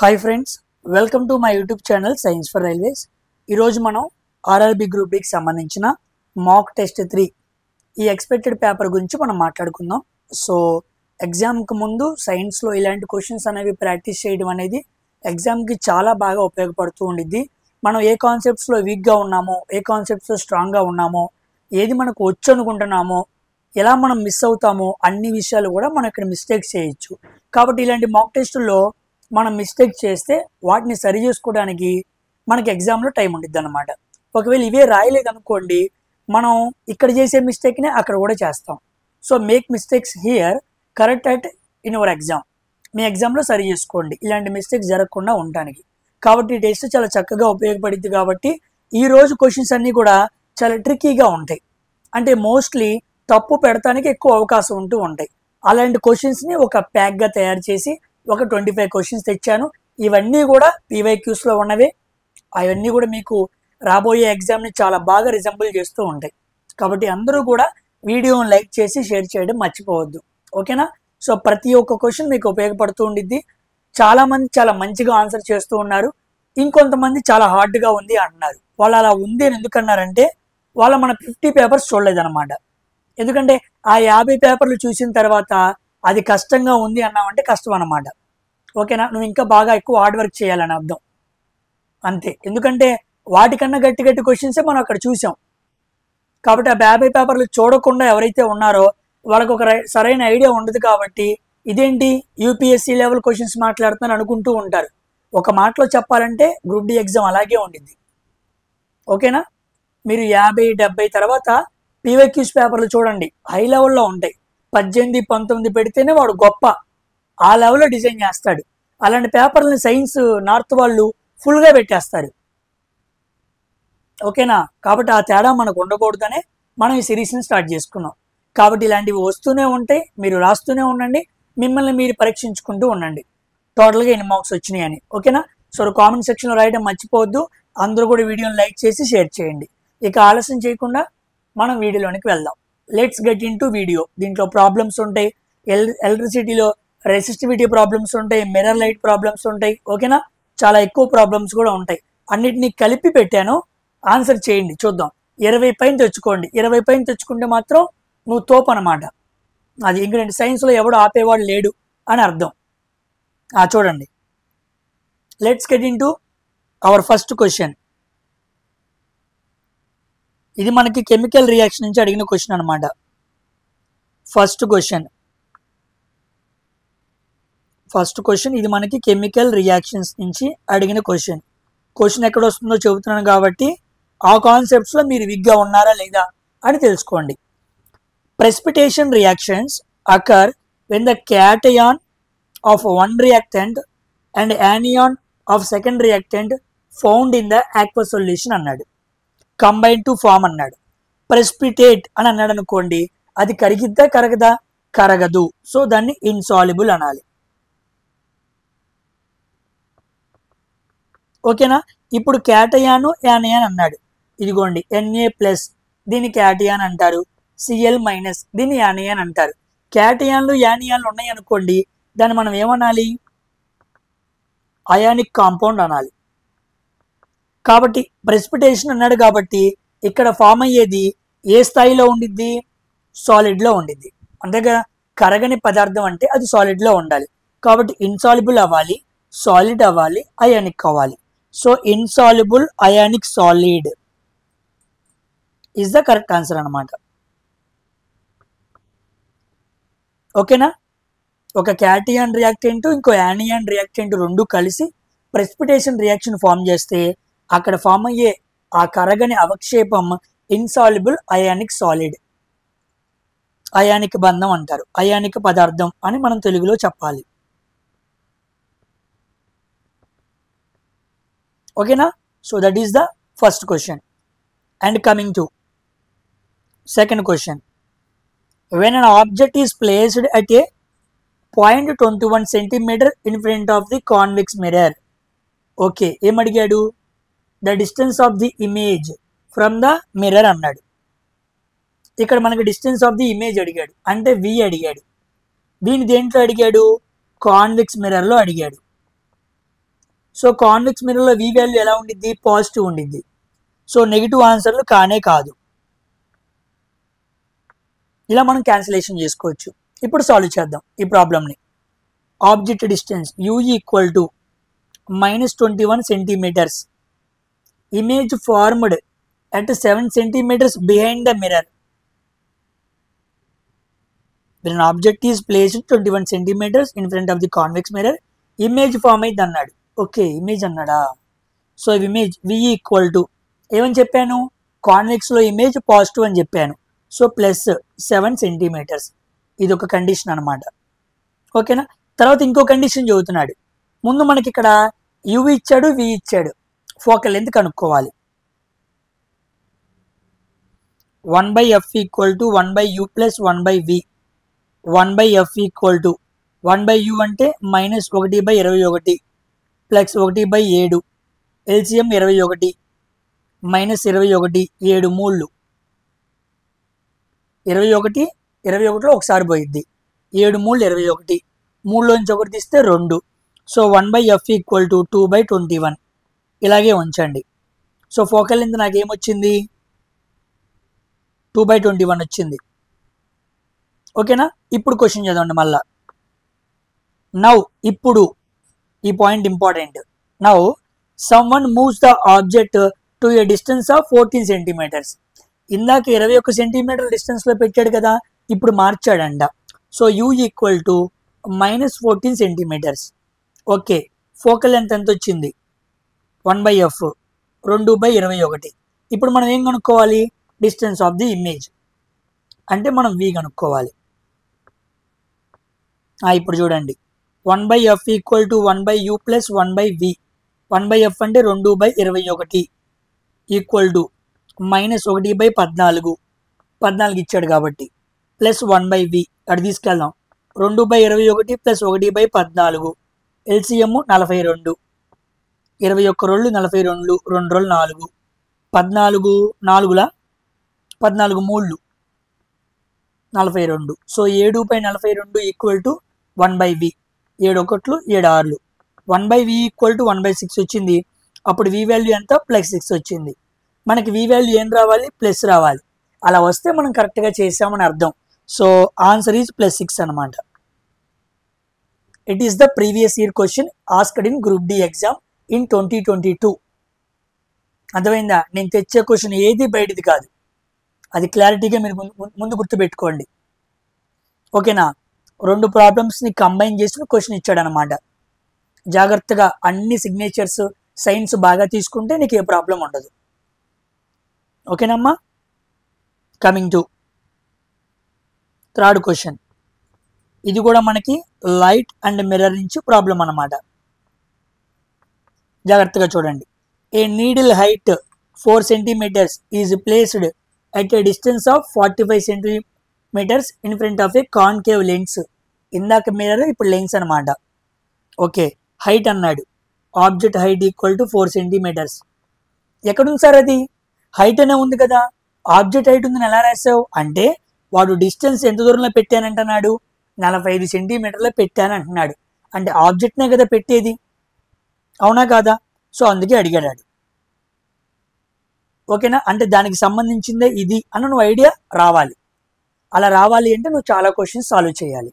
Hi friends, welcome to my YouTube channel science for railways. ఈరోజు మనం RRB group డికి సంబంధించిన mock test 3 ఈ expected paper గురించి మనం మాట్లాడుకుందాం. సో ఎగ్జామ్కి ముందు సైన్స్లో ఇలాంటి క్వశ్చన్స్ అనేవి ప్రాక్టీస్ చేయడం అనేది ఎగ్జామ్కి చాలా బాగా ఉపయోగపడుతూ ఉండిద్ది. మనం ఏ కాన్సెప్ట్స్లో వీక్గా ఉన్నామో, ఏ కాన్సెప్ట్స్లో స్ట్రాంగ్గా ఉన్నామో, ఏది మనకు వచ్చు అనుకుంటున్నామో, ఎలా మనం మిస్ అవుతామో అన్ని విషయాలు కూడా మనం ఇక్కడ మిస్టేక్స్ చేయొచ్చు. కాబట్టి ఇలాంటి మాక్ టెస్టుల్లో మనం మిస్టేక్ చేస్తే వాటిని సరి చేసుకోవడానికి మనకి ఎగ్జామ్లో టైం ఉంటుంది అన్నమాట. ఒకవేళ ఇవే రాయలేదు అనుకోండి, మనం ఇక్కడ చేసే మిస్టేక్నే అక్కడ కూడా చేస్తాం. So make mistakes here, correct at in your exam. మీ ఎగ్జామ్లో సరి చేసుకోండి ఇలాంటి మిస్టేక్స్ జరగకుండా ఉండడానికి. కాబట్టి ఈ టెస్ట్ చాలా చక్కగా ఉపయోగపడుద్ది. కాబట్టి ఈరోజు క్వశ్చన్స్ అన్నీ కూడా చాలా ట్రిక్కీగా ఉంటాయి. అంటే మోస్ట్లీ తప్పు పెడతానికి ఎక్కువ అవకాశం ఉంటూ ఉంటాయి. అలాంటి క్వశ్చన్స్ని ఒక ప్యాక్గా తయారు చేసి ఒక 25 క్వశ్చన్స్ తెచ్చాను. ఇవన్నీ కూడా పీవైక్యూస్లో ఉన్నవే. అవన్నీ కూడా మీకు రాబోయే ఎగ్జామ్ని చాలా బాగా రిజంబుల్ చేస్తూ ఉంటాయి. కాబట్టి అందరూ కూడా వీడియోని లైక్ చేసి షేర్ చేయడం మర్చిపోవద్దు, ఓకేనా? సో ప్రతి ఒక్క క్వశ్చన్ మీకు ఉపయోగపడుతూ ఉండిద్ది. చాలామంది చాలా మంచిగా ఆన్సర్ చేస్తూ ఉన్నారు, ఇంకొంతమంది చాలా హార్డ్గా ఉంది అంటున్నారు. వాళ్ళు అలా ఉంది అని ఎందుకన్నారంటే వాళ్ళ మన 50 పేపర్స్ చూడలేదన్నమాట. ఎందుకంటే ఆ 50 పేపర్లు చూసిన తర్వాత అది కష్టంగా ఉంది అన్నామంటే కష్టం అన్నమాట, ఓకేనా? నువ్వు ఇంకా బాగా ఎక్కువ హార్డ్ వర్క్ చేయాలని అర్థం, అంతే. ఎందుకంటే వాటికన్నా గట్టి గట్టి క్వశ్చన్సే మనం అక్కడ చూసాం. కాబట్టి ఆ 50 పేపర్లు చూడకుండా ఎవరైతే ఉన్నారో వాళ్ళకు ఒక సరైన ఐడియా ఉండదు. కాబట్టి ఇదేంటి యూపీఎస్సీ లెవెల్ క్వశ్చన్స్ మాట్లాడుతున్నాను అనుకుంటూ ఉంటారు. ఒక మాటలో చెప్పాలంటే గ్రూప్ డి ఎగ్జామ్ అలాగే ఉండిద్ది, ఓకేనా? మీరు 50, 70 తర్వాత పీవైక్యూస్ పేపర్లు చూడండి, హై లెవెల్లో ఉంటాయి. 18, 19 పెడితేనే వాడు గొప్ప, ఆ లెవెల్లో డిజైన్ చేస్తాడు. అలాంటి పేపర్లని సైన్స్ నార్త్ వాళ్ళు ఫుల్గా పెట్టేస్తారు, ఓకేనా? కాబట్టి ఆ తేడా మనకు ఉండకూడదనే మనం ఈ సిరీస్ని స్టార్ట్ చేసుకున్నాం. కాబట్టి ఇలాంటివి వస్తూనే ఉంటాయి, మీరు రాస్తూనే ఉండండి, మిమ్మల్ని మీరు పరీక్షించుకుంటూ ఉండండి టోటల్గా ఎన్ని మార్క్స్ వచ్చినాయి అని, ఓకేనా? సో కామెంట్ సెక్షన్లో రాయడం మర్చిపోవద్దు. అందరూ కూడా వీడియోని లైక్ చేసి షేర్ చేయండి. ఇక ఆలస్యం చేయకుండా మనం వీడియోలోనికి వెళ్దాం. Let's get in to video. దీంట్లో ప్రాబ్లమ్స్ ఉంటాయి, ఎలక్ట్రిసిటీలో రెసిస్టివిటీ ప్రాబ్లమ్స్ ఉంటాయి, మిర్రర్ లైట్ ప్రాబ్లమ్స్ ఉంటాయి, ఓకేనా? చాలా ఎక్కువ ప్రాబ్లమ్స్ కూడా ఉంటాయి. అన్నిటినీ కలిపి పెట్టాను, ఆన్సర్ చేయండి చూద్దాం. 20 పైన తెచ్చుకోండి. 20 పైన తెచ్చుకుంటే మాత్రం నువ్వు తోపు అనమాట. అది ఇంగ్రెంట్ సైన్స్లో ఎవడు ఆపేవాడు లేడు అని అర్థం. చూడండి, let's get in to our first question. ఇది మనకి కెమికల్ రియాక్షన్ నుంచి అడిగిన క్వశ్చన్ అనమాట. ఫస్ట్ క్వశ్చన్ ఇది మనకి కెమికల్ రియాక్షన్స్ నుంచి అడిగిన క్వశ్చన్ ఎక్కడ వస్తుందో చెబుతున్నాను కాబట్టి ఆ కాన్సెప్ట్స్లో మీరు విగ్గా ఉన్నారా లేదా అని తెలుసుకోండి. Precipitation reactions occur when the cation of one reactant and anion of second reactant found in the aqueous solution అన్నాడు. కంబైన్ టు ఫామ్ అన్నాడు. ప్రెసిపిటేట్ అని అన్నాడు అనుకోండి, అది కరిగిద్దా కరగదా? కరగదు. సో దాన్ని ఇన్సాల్యుబుల్ అనాలి, ఓకేనా? ఇప్పుడు క్యాటయాను యానియాన్ అన్నాడు. ఇదిగోండి Na+, దీన్ని క్యాటయాన్ అంటారు. Cl- దీన్ని యానియాన్ అంటారు. క్యాటయాన్లు యానియాన్లు ఉన్నాయి అనుకోండి, దాన్ని మనం ఏమనాలి? అయానిక్ కాంపౌండ్ అనాలి. కాబట్టి ప్రెసిపిటేషన్ అన్నాడు కాబట్టి ఇక్కడ ఫామ్ అయ్యేది ఏ స్థాయిలో ఉండిద్ది? సాలిడ్లో ఉండిద్ది. అంతేగా, కరగని పదార్థం అంటే అది సాలిడ్లో ఉండాలి. కాబట్టి ఇన్సాల్యుబుల్ అవ్వాలి, సాలిడ్ అవ్వాలి, అయానిక్ అవ్వాలి. So insoluble ionic solid is the correct answer అనమాట, ఓకేనా? ఒక క్యాటయాన్ రియాక్టెంట్ ఇంకో యానియాన్ రియాక్టెంట్ రెండు కలిసి ప్రెసిపిటేషన్ రియాక్షన్ ఫామ్ చేస్తే అక్కడ ఫామ్ అయ్యే ఆ కరగని అవక్షేపం ఇన్సాల్యుబుల్ అయానిక్ సాలిడ్, అయానిక్ బంధం అంటారు, అయానిక్ పదార్థం అని మనం తెలుగులో చెప్పాలి, ఓకేనా? So that is the first question. And coming to second question. When an object is placed at a 0.21 centimeter in front of the convex mirror. Okay, ఏమడిగాడు? The distance of the image from the mirror అన్నాడు. ఇక్కడ మనకి distance of the image అడిగాడు, అంటే వి అడిగాడు. దీన్ని దేంట్లో అడిగాడు? కాన్వెక్స్ మిర్రర్లో అడిగాడు. సో కాన్వెక్స్ మిర్రర్లో వి వాల్యూ ఎలా ఉండిద్ది, పాజిటివ్ ఉండిద్ది. సో నెగిటివ్ ఆన్సర్లు కానే కాదు. ఇలా మనం క్యాన్సిలేషన్ చేసుకోవచ్చు. ఇప్పుడు సాల్వ్ చేద్దాం ఈ ప్రాబ్లమ్ని. Object distance UE equal to -21 centimeters. Image formed at 7 centimeters behind the mirror. When an object is placed 21 centimeters in front of the convex mirror, image form అయింది అన్నాడు. ఓకే, ఇమేజ్ అన్నాడా. So image v equal to ఏమని చెప్పాను, కాన్వెక్స్లో image positive అని చెప్పాను. So +7 centimeters. ఇది ఒక కండిషన్ అనమాట. ఓకేనా. తర్వాత ఇంకో కండిషన్ చెబుతున్నాడు. ముందు మనకి ఇక్కడ యు ఇచ్చాడు, వి ఇచ్చాడు. ఫోకల్ లెంత్ కనుక్కోవాలి. 1/f equal to 1/u plus 1/v. 1/f equal to 1/u అంటే -1/21 ప్లస్ 1/7. ఎల్సిఎం 21 -21 7 మూళ్ళు 21, 21లో ఒకసారి పోయిద్ది. 7 మూళ్ళు 21, 3లోంచి ఒకటి తీస్తే 2. So 1/f equal to 2/21. ఇలాగే ఉంచండి. సో ఫోకల్ లెంత్ నాకేమొచ్చింది, 2/21 వచ్చింది. ఓకేనా. ఇప్పుడు క్వశ్చన్ చదవండి మళ్ళా. నౌ ఇప్పుడు ఈ point important. Now someone moves the object to a distance of 14 centimeters. ఇందాక 21 సెంటీమీటర్ డిస్టెన్స్లో పెట్టాడు కదా, ఇప్పుడు మార్చాడంట. So u equal to -14 centimeters. Okay, focal length ఎంత వచ్చింది, 1/f 2/21. ఇప్పుడు మనం ఏం కనుక్కోవాలి, డిస్టెన్స్ ఆఫ్ ది ఇమేజ్. అంటే మనం వి కనుక్కోవాలి. ఇప్పుడు చూడండి, 1/f equal to 1/u plus 1/v. 1/f అంటే 2/21 ఈక్వల్ టు -1/14. 14 ఇచ్చాడు కాబట్టి ప్లస్ 1/v. అటు తీసుకెళ్దాం. 2/21 ప్లస్ 1/14. ఎల్సిఎం 42. 21 రోళ్ళు 42, 2 రోళ్ళు 4, 14 4ల 14 మూళ్ళు 42. So 7/42 equal to 1/v. 7 1లు 7 6లు. 1/v equal to 1/6 వచ్చింది. అప్పుడు వి వాల్యూ ఎంత, +6 వచ్చింది. మనకి వి వాల్యూ ఏం రావాలి, ప్లస్ రావాలి. అలా వస్తే మనం కరెక్ట్గా చేసామని అర్థం. సో ఆన్సర్ ఈజ్ +6 అనమాట. It is the previous year question asked in group D exam in 2022. అర్థమైందా. నేను తెచ్చే క్వశ్చన్ ఏది బయటిది కాదు, అది క్లారిటీగా మీరు ముందు గుర్తుపెట్టుకోండి. ఓకేనా. 2 ప్రాబ్లమ్స్ని కంబైన్ చేసి క్వశ్చన్ ఇచ్చాడనమాట. జాగ్రత్తగా అన్ని సిగ్నేచర్స్ సైన్స్ బాగా తీసుకుంటే నీకు ఏ ప్రాబ్లం ఉండదు. ఓకేనమ్మా. Coming to third question. ఇది కూడా మనకి లైట్ అండ్ మిర్రర్ నుంచి ప్రాబ్లం అన్నమాట. జాగ్రత్తగా చూడండి. A needle height 4 centimeters is placed at a distance of 45 centimeters in front of a concave lens. ఇందాక మిర్రర్, ఇప్పుడు లెన్స్ అనమాట. ఓకే, హైట్ అన్నాడు. Object height equal to 4 centimeters. ఎక్కడుంది సార్ అది, హైట్ అనే ఉంది కదా. ఆబ్జెక్ట్ హైట్ ఉందని ఎలా రాసావు అంటే, వాడు డిస్టెన్స్ ఎంత దూరంలో పెట్టానంటున్నాడు, 45 సెంటీమీటర్లో పెట్టాను అంటున్నాడు. అంటే ఆబ్జెక్ట్నే కదా పెట్టేది, అవునా కాదా. సో అందుకే అడిగాడు. ఓకేనా. అంటే దానికి సంబంధించిందే ఇది అన్న నువ్వు ఐడియా రావాలి. అలా రావాలి అంటే నువ్వు చాలా క్వశ్చన్స్ సాల్వ్ చేయాలి.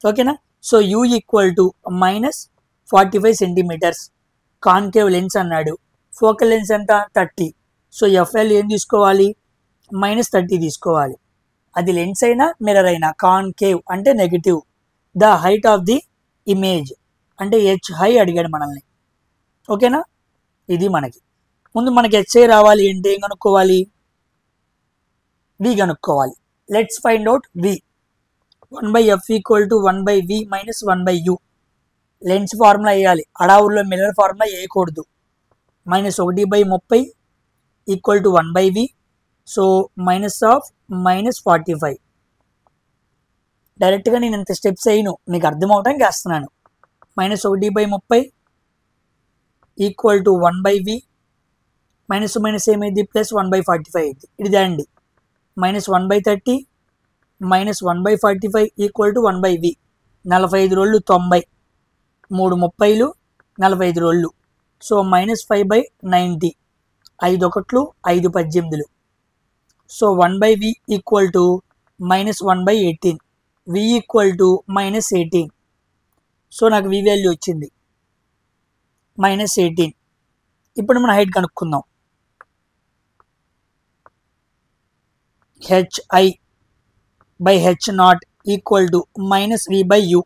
ఓకేనా. So u equal to -45 centimeters. Concave lens అన్నాడు. ఫోకల్ లెన్స్ ఎంత, 30. సో ఎఫ్ఎల్ ఏం తీసుకోవాలి, -30 తీసుకోవాలి. అది లెన్స్ అయినా మిర్రర్ అయినా. కాన్కేవ్ అంటే negative. The height of the image అంటే హెచ్ హై అడిగాడు మనల్ని. ఓకేనా. ఇది మనకి ముందు మనకి హెచ్ఐ రావాలి అంటే ఏం కనుక్కోవాలి, వి కనుక్కోవాలి. Let's find out v. 1/f equal to 1/v minus 1/u. Lens formula వేయాలి, అడావుల్లో మిర్రర్ ఫార్ములా వేయకూడదు. -1/30 ఈక్వల్ టు 1/v. సో -45. డైరెక్ట్గా నేను ఇంత స్టెప్స్ అయ్యాను, మీకు అర్థం అవడానికి వేస్తున్నాను. -1/30 equal to 1/v. Minus minus ఏమైంది, +1/45 అయింది. ఇది అండి. -1/30 -1/45 ఈక్వల్ టు 1/v. 45 రోళ్ళు 90, 3 30లు 45 రోళ్ళు సో -5/90, 5 ఒకట్లు 5 18. So 1/v equal to -1/18, v equal to -18. So నాకు v వాల్యూ వచ్చింది -18. ఇప్పుడు మన హైట్ కనుక్కుందాం. hi/h0 equal to -v/u.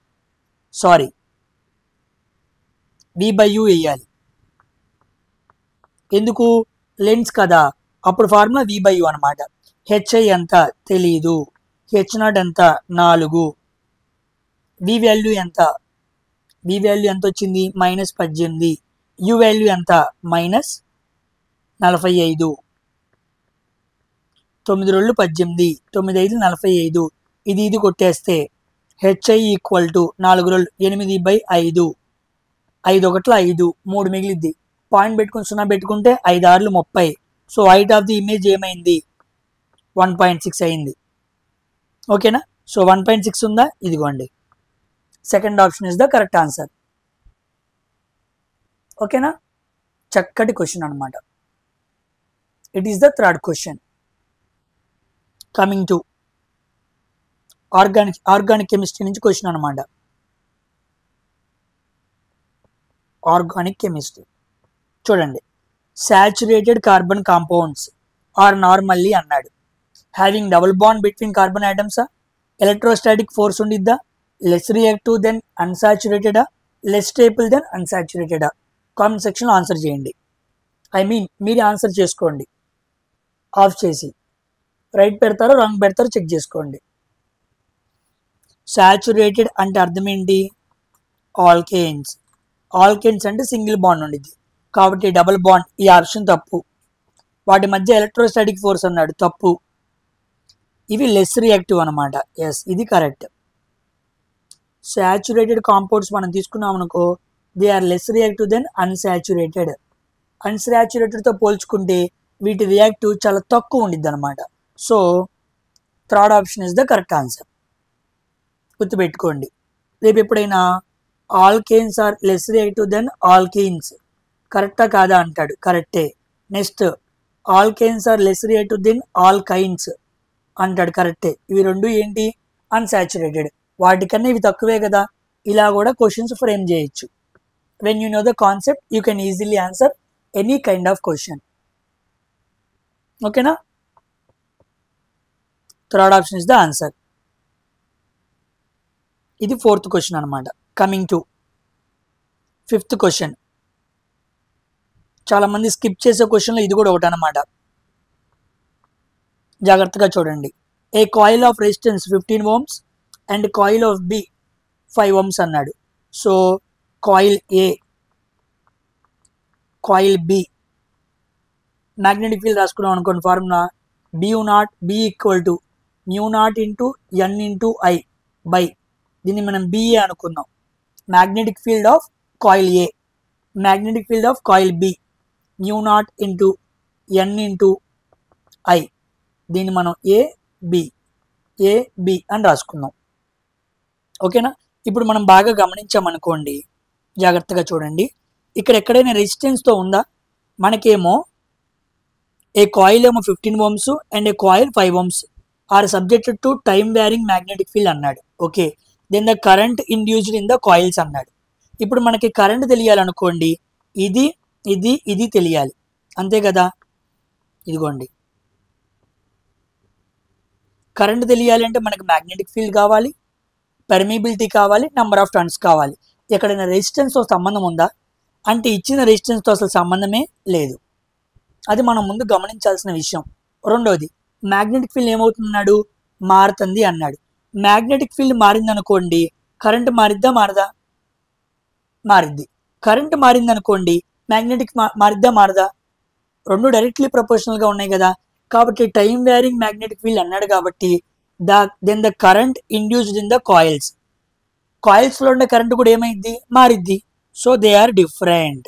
Sorry, v/u వేయాలి. ఎందుకు? లెన్స్ కదా, అప్పుడు ఫార్ములా v/u అనమాట. hi ఎంత తెలీదు, h0 ఎంత 4, v వాల్యూ ఎంత? v వాల్యూ ఎంత వచ్చింది? -18. u వాల్యూ ఎంత? -45. 9 2 18, 9 5 45. ఇది కొట్టేస్తే hi ఈక్వల్ టు 4 2 8/5, 5 ఒకట్ల 5, 3 మిగిలిద్ది. పాయింట్ పెట్టుకుని 0 పెట్టుకుంటే 5 6 30. So height of the image ఏమైంది? 1.6 అయింది. ఓకేనా? సో 1.6 ఉందా? ఇదిగోండి, second option is the correct answer. ఓకేనా? చక్కటి క్వశ్చన్ అనమాట. It is the third question. Coming to organic chemistry నుంచి క్వశ్చన్ అనమాట. ఆర్గానిక్ కెమిస్ట్రీ చూడండి. Saturated carbon compounds are normally అన్నాడు. Having double bond between carbon ఐటమ్సా? ఎలక్ట్రోస్టాటిక్ ఫోర్స్ ఉండిద్దా? Less reactive than అన్సాచురేటెడా? లెస్ స్టేబుల్ దెన్ అన్సాచురేటెడా? Comment సెక్షన్లో answer చేయండి. మీరే ఆన్సర్ చేసుకోండి. ఆఫ్ చేసి రైట్ పెడతారో రాంగ్ పెడతారో చెక్ చేసుకోండి. సాచురేటెడ్ అంటే అర్థం ఏంటి? ఆల్కేన్స్. ఆల్కేన్స్ అంటే సింగిల్ బాండ్ ఉండిద్ది కాబట్టి డబుల్ బాండ్, ఈ ఆప్షన్ తప్పు. వాటి మధ్య ఎలక్ట్రోస్టాటిక్ ఫోర్స్ అన్నాడు, తప్పు. ఇవి లెస్ రియాక్టివ్ అనమాట. ఎస్, ఇది కరెక్ట్. సాచురేటెడ్ కాంపౌండ్స్ మనం తీసుకున్నాం అనుకో, they are less reactive than unsaturated. అన్సాచురేటెడ్తో పోల్చుకుంటే వీటి రియాక్టివ్ చాలా తక్కువ ఉండిద్ది అనమాట. సో థర్డ్ ఆప్షన్ ఇస్ ద కరెక్ట్ ఆన్సర్. గుర్తుపెట్టుకోండి. రేపు ఎప్పుడైనా alkanes are less reactive than alkenes, కరెక్టా కాదా అంటాడు, కరెక్టే. Next alkanes are less reactive than alkynes అంటాడు, కరెక్టే. ఇవి రెండు ఏంటి? అన్సాచురేటెడ్. వాటికన్నా ఇవి తక్కువే కదా. ఇలా కూడా క్వశ్చన్స్ ఫ్రేమ్ చేయొచ్చు. When you know the concept you can easily answer any kind of question. ఓకేనా? Third option is the answer. ఇది ఫోర్త్ క్వశ్చన్ అనమాట. Coming to fifth question. చాలా మంది స్కిప్ చేసే క్వశ్చన్లో ఇది కూడా ఒకటి అనమాట. జాగ్రత్తగా చూడండి. A coil of resistance 15 ohms and coil of B 5 ohms అన్నాడు. So coil A, coil B magnetic field రాసుకున్నాం అనుకోండి. Formula B equal to μ0 into n into I by, దీన్ని మనం బిఏ అనుకుందాం. Magnetic field of coil A, magnetic field of coil B μ0 into n into I, దీన్ని మనం AB అని రాసుకుందాం. ఓకేనా? ఇప్పుడు మనం బాగా గమనించామనుకోండి, జాగ్రత్తగా చూడండి. ఇక్కడ ఎక్కడైనా రెసిస్టెన్స్తో ఉందా? మనకేమో ఏ కాయిల్ ఏమో 15 ohms and A coil 5 ohms are subjected to time varying magnetic field అన్నాడు. Okay, then the current induced in the coils అన్నాడు. ఇప్పుడు మనకి కరెంట్ తెలియాలనుకోండి, ఇది తెలియాలి, అంతే కదా. ఇదిగోండి, కరెంట్ తెలియాలి అంటే మనకి మ్యాగ్నెటిక్ ఫీల్డ్ కావాలి, పర్మిబిలిటీ కావాలి, నెంబర్ ఆఫ్ టర్న్స్ కావాలి. ఎక్కడైనా రెసిస్టెన్స్తో సంబంధం ఉందా అంటే ఇచ్చిన రెసిస్టెన్స్తో అసలు సంబంధమే లేదు. అది మనం ముందు గమనించాల్సిన విషయం. రెండోది, మ్యాగ్నెటిక్ ఫీల్డ్ ఏమవుతున్నాడు? మారుతుంది అన్నాడు. మ్యాగ్నెటిక్ ఫీల్డ్ మారిందనుకోండి, కరెంట్ మారిద్దా మారదా? మారిద్ది. కరెంట్ మారిందనుకోండి, మ్యాగ్నెటిక్ మారిద్దా మారదా? రెండు డైరెక్ట్లీ ప్రపోర్షనల్గా ఉన్నాయి కదా. కాబట్టి టైమ్ వ్యారింగ్ మ్యాగ్నెటిక్ ఫీల్డ్ అన్నాడు కాబట్టి then the current induced in the coils, కాయిల్స్లో ఉండే కరెంట్ కూడా ఏమైద్ది? మారిద్ది. So they are different.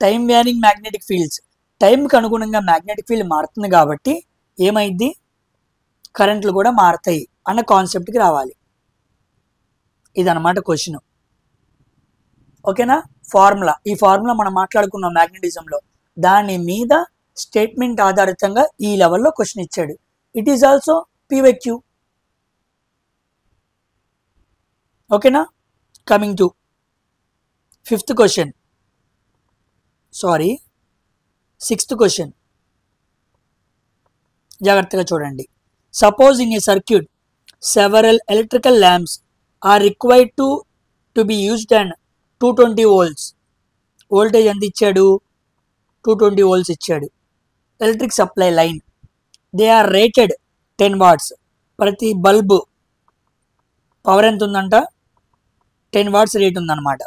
Time varying magnetic fields, టైంకి అనుగుణంగా మ్యాగ్నెటిక్ ఫీల్డ్ మారుతుంది కాబట్టి ఏమైద్ది? కరెంట్లు కూడా మారుతాయి అన్న కాన్సెప్ట్కి రావాలి. ఇదన్నమాట క్వశ్చన్. ఓకేనా. ఫార్ములా, ఈ ఫార్ములా మనం మాట్లాడుకున్నాం మ్యాగ్నెటిజంలో. దాని మీద స్టేట్మెంట్ ఆధారితంగా ఈ లెవెల్లో క్వశ్చన్ ఇచ్చాడు. It is also PYQ. ఓకేనా. Coming to fifth question, sorry 6th question. జాగ్రత్తగా చూడండి. Suppose in a circuit several electrical lamps are required to be used and 220 volts. Voltage ఎంత ఇచ్చాడు? 220 volts ఇచ్చాడు. Electric supply line, they are rated 10 watts. ప్రతి bulb power ఎంత ఉందంట? 10 watts rate ఉందన్నమాట.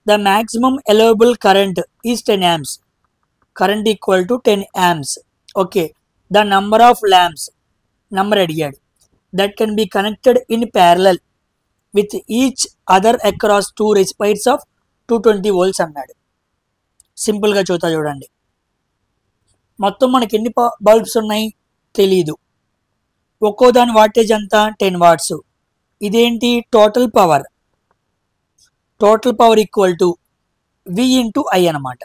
The maximum allowable current is 10 amps. Current equal to 10 amps. Okay. The number of lamps, number అడిగాడు, that can be connected in parallel with each other across 2 రెసిపైర్స్ of 220 volts అన్నాడు. సింపుల్గా చూడండి. మొత్తం మనకి ఎన్ని బల్బ్స్ ఉన్నాయి తెలీదు. ఒక్కో దాని వాటేజ్ అంతా 10 watts. ఇదేంటి? Total power. Total power equal to V into I అనమాట.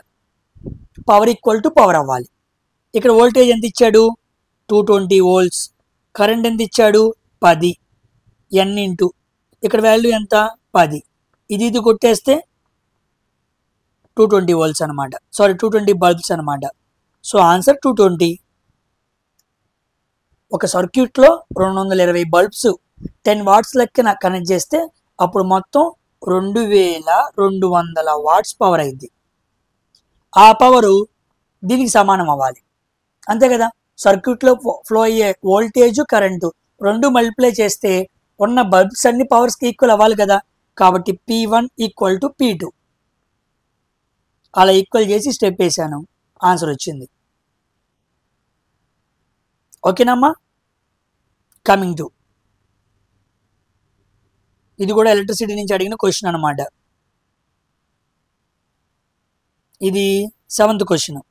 పవర్ ఈక్వల్ టు పవర్ అవ్వాలి. ఇక్కడ వోల్టేజ్ ఎంత ఇచ్చాడు? 220 volts. కరెంట్ ఎంత ఇచ్చాడు? 10. N ఇంటూ ఇక్కడ వాల్యూ ఎంత? 10. ఇది కొట్టేస్తే 220 volts అనమాట. సారీ 220 బల్బ్స్ అనమాట. So answer 220. ఒక సర్క్యూట్లో 220 బల్బ్స్ 10 watts లెక్కన కనెక్ట్ చేస్తే అప్పుడు మొత్తం 2200 watts పవర్ అయింది. ఆ పవరు దీనికి సమానం అవ్వాలి, అంతే కదా. సర్క్యూట్లో ఫ్లో అయ్యే వోల్టేజ్ కరెంటు రెండు మల్టిప్లై చేస్తే ఉన్న బల్బ్స్ అన్ని పవర్స్కి ఈక్వల్ అవ్వాలి కదా. కాబట్టి P1 ఈక్వల్ టు P2 అలా ఈక్వల్ చేసి స్టెప్ వేసాను, ఆన్సర్ వచ్చింది. ఓకేనమ్మా. కమింగ్ టు ఇది కూడా ఎలక్ట్రిసిటీ నుంచి అడిగిన క్వశ్చన్ అనమాట. ఇది 7th question.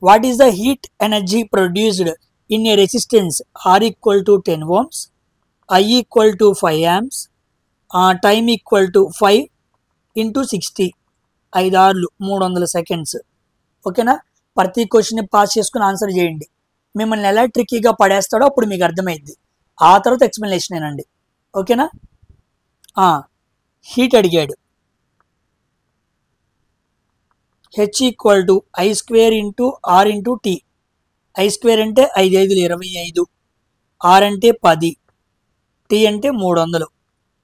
What is the heat energy produced in a resistance R equal to 10 ohms, I equal to 5 amps, time equal to 5 into 60, 5 hours 300 seconds. ఓకేనా. ప్రతి క్వశ్చన్ని పాస్ చేసుకుని ఆన్సర్ చేయండి. మిమ్మల్ని ఎలా ట్రిక్కీగా పడేస్తాడో అప్పుడు మీకు అర్థమైద్ది. ఆ తర్వాత ఎక్స్ప్లెనేషన్ ఏనండి. ఓకేనా. హీట్ అడిగాడు. H equal to I² into R into T. I² అంటే 5 5 25, R అంటే 10, T అంటే 300,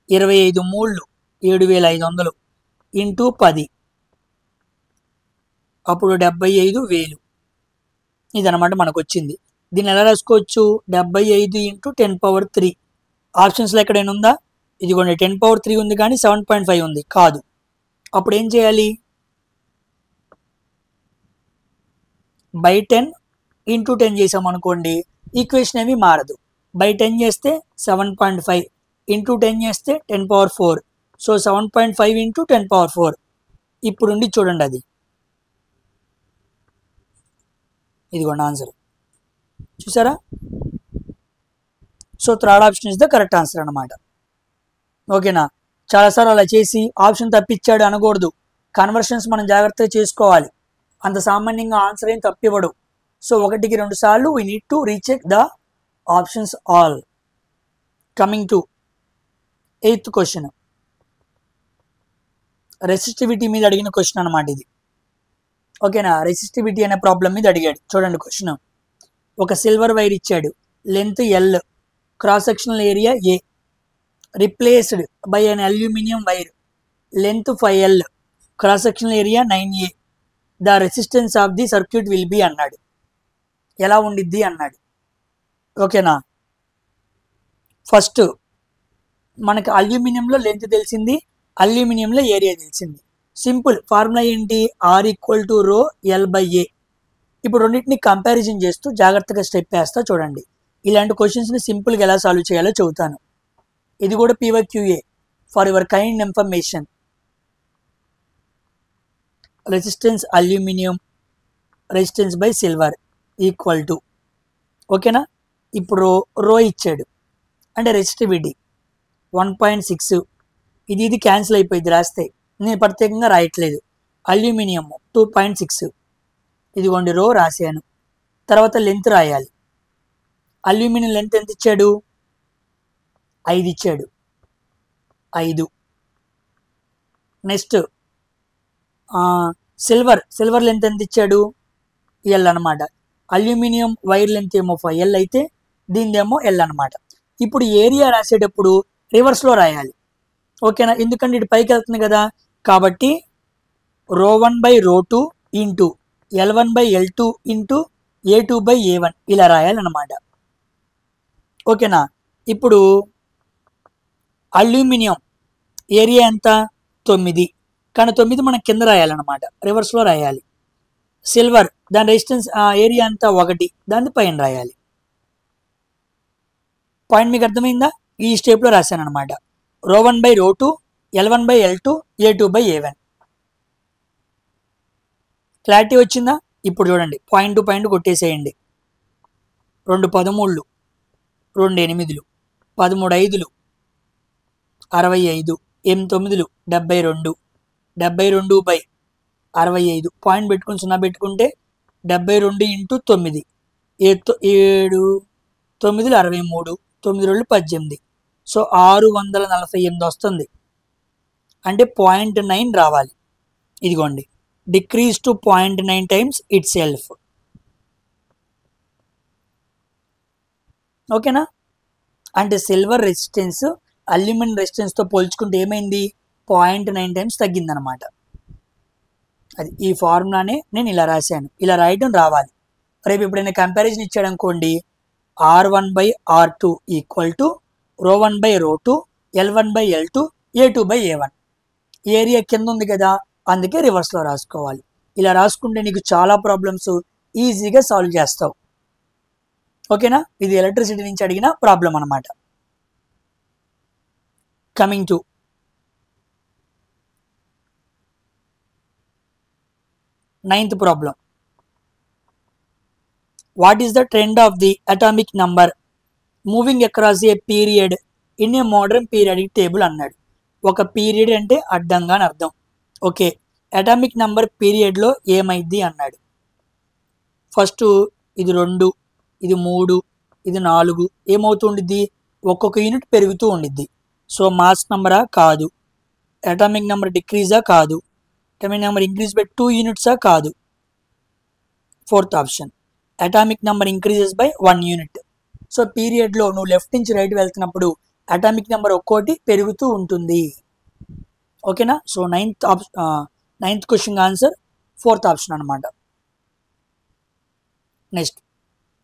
25 3 7500 ఇంటూ 10 అప్పుడు 75,000. ఇదనమాట మనకు వచ్చింది. దీన్ని ఎలా రాసుకోవచ్చు? 75 ఇంటూ 10⁻3. ఆప్షన్స్లో ఎక్కడైనా ఉందా? ఇదిగోండి 10⁻3 ఉంది కానీ 7.5 ఉంది కాదు. అప్పుడు ఏం చేయాలి? బై 10 ఇంటూ 10 చేసామనుకోండి, ఈక్వేషన్ ఏమీ మారదు. బై 10 చేస్తే 7.5, ఇంటూ 10 చేస్తే 10⁻4. So 7.5 into 10⁻4. ఇప్పుడు చూడండి, అది ఇదిగోండి ఆన్సర్. చూసారా? సో థర్డ్ option is the correct answer అనమాట. ఓకేనా. చాలాసార్లు అలా చేసి ఆప్షన్ తప్పించాడు అనకూడదు. కన్వర్షన్స్ మనం జాగ్రత్తగా చేసుకోవాలి. అంత సామాన్యంగా ఆన్సర్ ఏం తప్పివ్వడు. సో 1కి 2 సార్లు we need to recheck the options all. Coming to 8th question. Resistivity మీద అడిగిన క్వశ్చన్ అనమాట ఇది. ఓకేనా. రెసిస్టివిటీ అనే ప్రాబ్లం మీద అడిగాడు. చూడండి క్వశ్చన్. ఒక సిల్వర్ వైర్ ఇచ్చాడు, length L, cross sectional area A, replaced by an aluminium wire, length 5L, cross sectional area 9A. The resistance of the circuit will be అన్నాడు. ఎలా ఉండిద్ది అన్నాడు. ఓకేనా. ఫస్ట్ మనకి అల్యూమినియంలో లెంత్ తెలిసింది, అల్యూమినియంలో ఏరియా తెలిసింది. సింపుల్ ఫార్ములా ఏంటి? R equal to ρ L/A. ఇప్పుడు రెండింటిని కంపారిజన్ చేస్తూ జాగ్రత్తగా స్టెప్ వేస్తా చూడండి. ఇలాంటి క్వశ్చన్స్ని సింపుల్గా ఎలా సాల్వ్ చేయాలో చెబుతాను. ఇది కూడా PYQA for your kind information. Resistance aluminium, resistance by silver equal to. ఓకేనా. ఇప్పుడు రో ఇచ్చాడు అంటే రెసిస్టివిటీ. 1.6, ఇది క్యాన్సిల్ అయిపోయింది రాస్తే, నేను ప్రత్యేకంగా రాయట్లేదు. అల్యూమినియం 2.6, ఇదిగోండి రో రాశాను. తర్వాత లెంత్ రాయాలి. అల్యూమినియం లెంత్ ఎంత ఇచ్చాడు? 5 ఇచ్చాడు, 5. నెక్స్ట్ సిల్వర్ లెంత్ ఎంత ఇచ్చాడు? ఎల్ అనమాట. అల్యూమినియం వైర్ లెంత్ ఏమో 5L అయితే దీనిదేమో ఎల్ అనమాట. ఇప్పుడు ఏరియా రాసేటప్పుడు రివర్స్లో రాయాలి, ఓకేనా? ఎందుకంటే ఇటు పైకి వెళ్తుంది కదా, కాబట్టి ρ1/ρ2 ఇంటూ L1/L2 ఇంటూ A2/A1 ఇలా రాయాలన్నమాట, ఓకేనా? ఇప్పుడు అల్యూమినియం ఏరియా ఎంత? 9, కానీ 9 మనం కింద రాయాలన్నమాట, రివర్స్లో రాయాలి. సిల్వర్ దాని రెసిస్టెన్స్ ఏరియా అంతా 1, దాన్ని పైన రాయాలి. పాయింట్ మీకు అర్థమైందా? ఈ స్టెప్లో రాశాను అనమాట. ρ1/ρ2 L1/L2 A2/A1. క్లారిటీ వచ్చిందా? ఇప్పుడు చూడండి, పాయింట్ టు పాయింట్ కొట్టేసేయండి. 2 13లు, 2 8లు, 13 5లు 65, 8 9లు 72, 72/65. పాయింట్ పెట్టుకుని 0 పెట్టుకుంటే 72 ఇంటూ 9, 7 9లు 63, 9 2 18. సో 648 వస్తుంది. అంటే 0.9 రావాలి. ఇదిగోండి, decrease to 0.9 times it self, ఓకేనా? అంటే సిల్వర్ రెసిస్టెన్స్ అల్యూమినియం రెసిస్టెన్స్తో పోల్చుకుంటే ఏమైంది? 0.9 టైమ్స్ తగ్గిందనమాట. అది ఈ ఫార్ములానే నేను ఇలా రాశాను. ఇలా రాయటం రావాలి. రేపు ఎప్పుడైనా కంపారిజన్ ఇచ్చాడు అనుకోండి, R1/R2 equal to ρ1/ρ2 L1/L2 A2/A1. Area కింద ఉంది కదా, అందుకే రివర్స్లో రాసుకోవాలి. ఇలా రాసుకుంటే నీకు చాలా ప్రాబ్లమ్స్ ఈజీగా సాల్వ్ చేస్తావు, ఓకేనా? ఇది ఎలక్ట్రిసిటీ నుంచి అడిగిన ప్రాబ్లం అనమాట. Coming to ninth problem. What is the trend of the atomic number moving across a period in a modern periodic table అన్నాడు. ఒక పీరియడ్ అంటే అడ్డంగా అని అర్థం, ఓకే? అటామిక్ నంబర్ పీరియడ్లో ఏమైంది అన్నాడు. ఫస్ట్ ఇది 2, ఇది 3, ఇది 4 ఏమవుతూ ఉండిద్ది? ఒక్కొక్క యూనిట్ పెరుగుతూ ఉండిద్ది. సో మాస్ నంబరా? కాదు. అటామిక్ నెంబర్ డిక్రీజా? కాదు. అటామిక్ నెంబర్ ఇంక్రీజ్ బై 2 యూనిట్సా? కాదు. Fourth option, atomic number increases by 1 unit. So పీరియడ్లో నువ్వు లెఫ్ట్ నుంచి రైట్ వెళ్తున్నప్పుడు అటామిక్ నెంబర్ ఒక్కోటి పెరుగుతూ ఉంటుంది, ఓకేనా? So ninth question answer fourth option అనమాట. నెక్స్ట్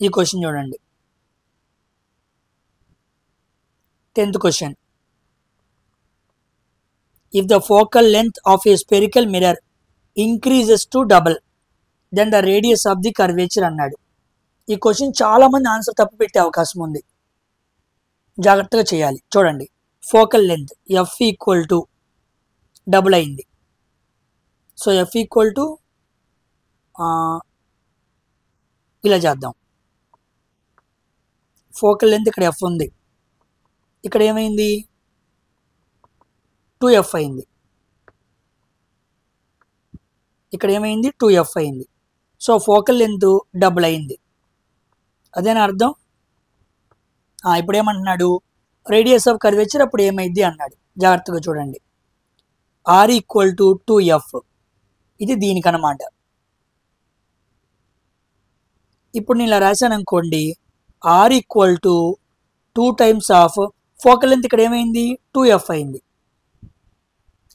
ఈ క్వశ్చన్ చూడండి, 10th question. If the focal length of a spherical mirror increases to double, then the radius of the curvature అన్నాడు. ఈ క్వశ్చన్ చాలా మంది ఆన్సర్ తప్పు పెట్టే అవకాశం ఉంది, జాగ్రత్తగా చేయాలి. చూడండి, focal length F equal to double అయింది. సో F ఈక్వల్ టు ఇలా చేద్దాం. ఫోకల్ లెంత్ ఇక్కడ F ఉంది, ఇక్కడ ఏమైంది? 2F అయింది. ఇక్కడ ఏమైంది? 2F అయింది. సో ఫోకల్ లెంత్ డబుల్ అయింది, అదేనా అర్థం? ఇప్పుడు ఏమంటున్నాడు? రేడియస్ ఆఫ్ కర్వేచర్ అప్పుడు ఏమైంది అన్నాడు. జాగ్రత్తగా చూడండి, R ఈక్వల్ టు 2F, ఇది దీనికనమాట. ఇప్పుడు నేను ఇలా రాశాను అనుకోండి, R equal to 2 times of focal length ఇక్కడ ఏమైంది? 2F అయింది,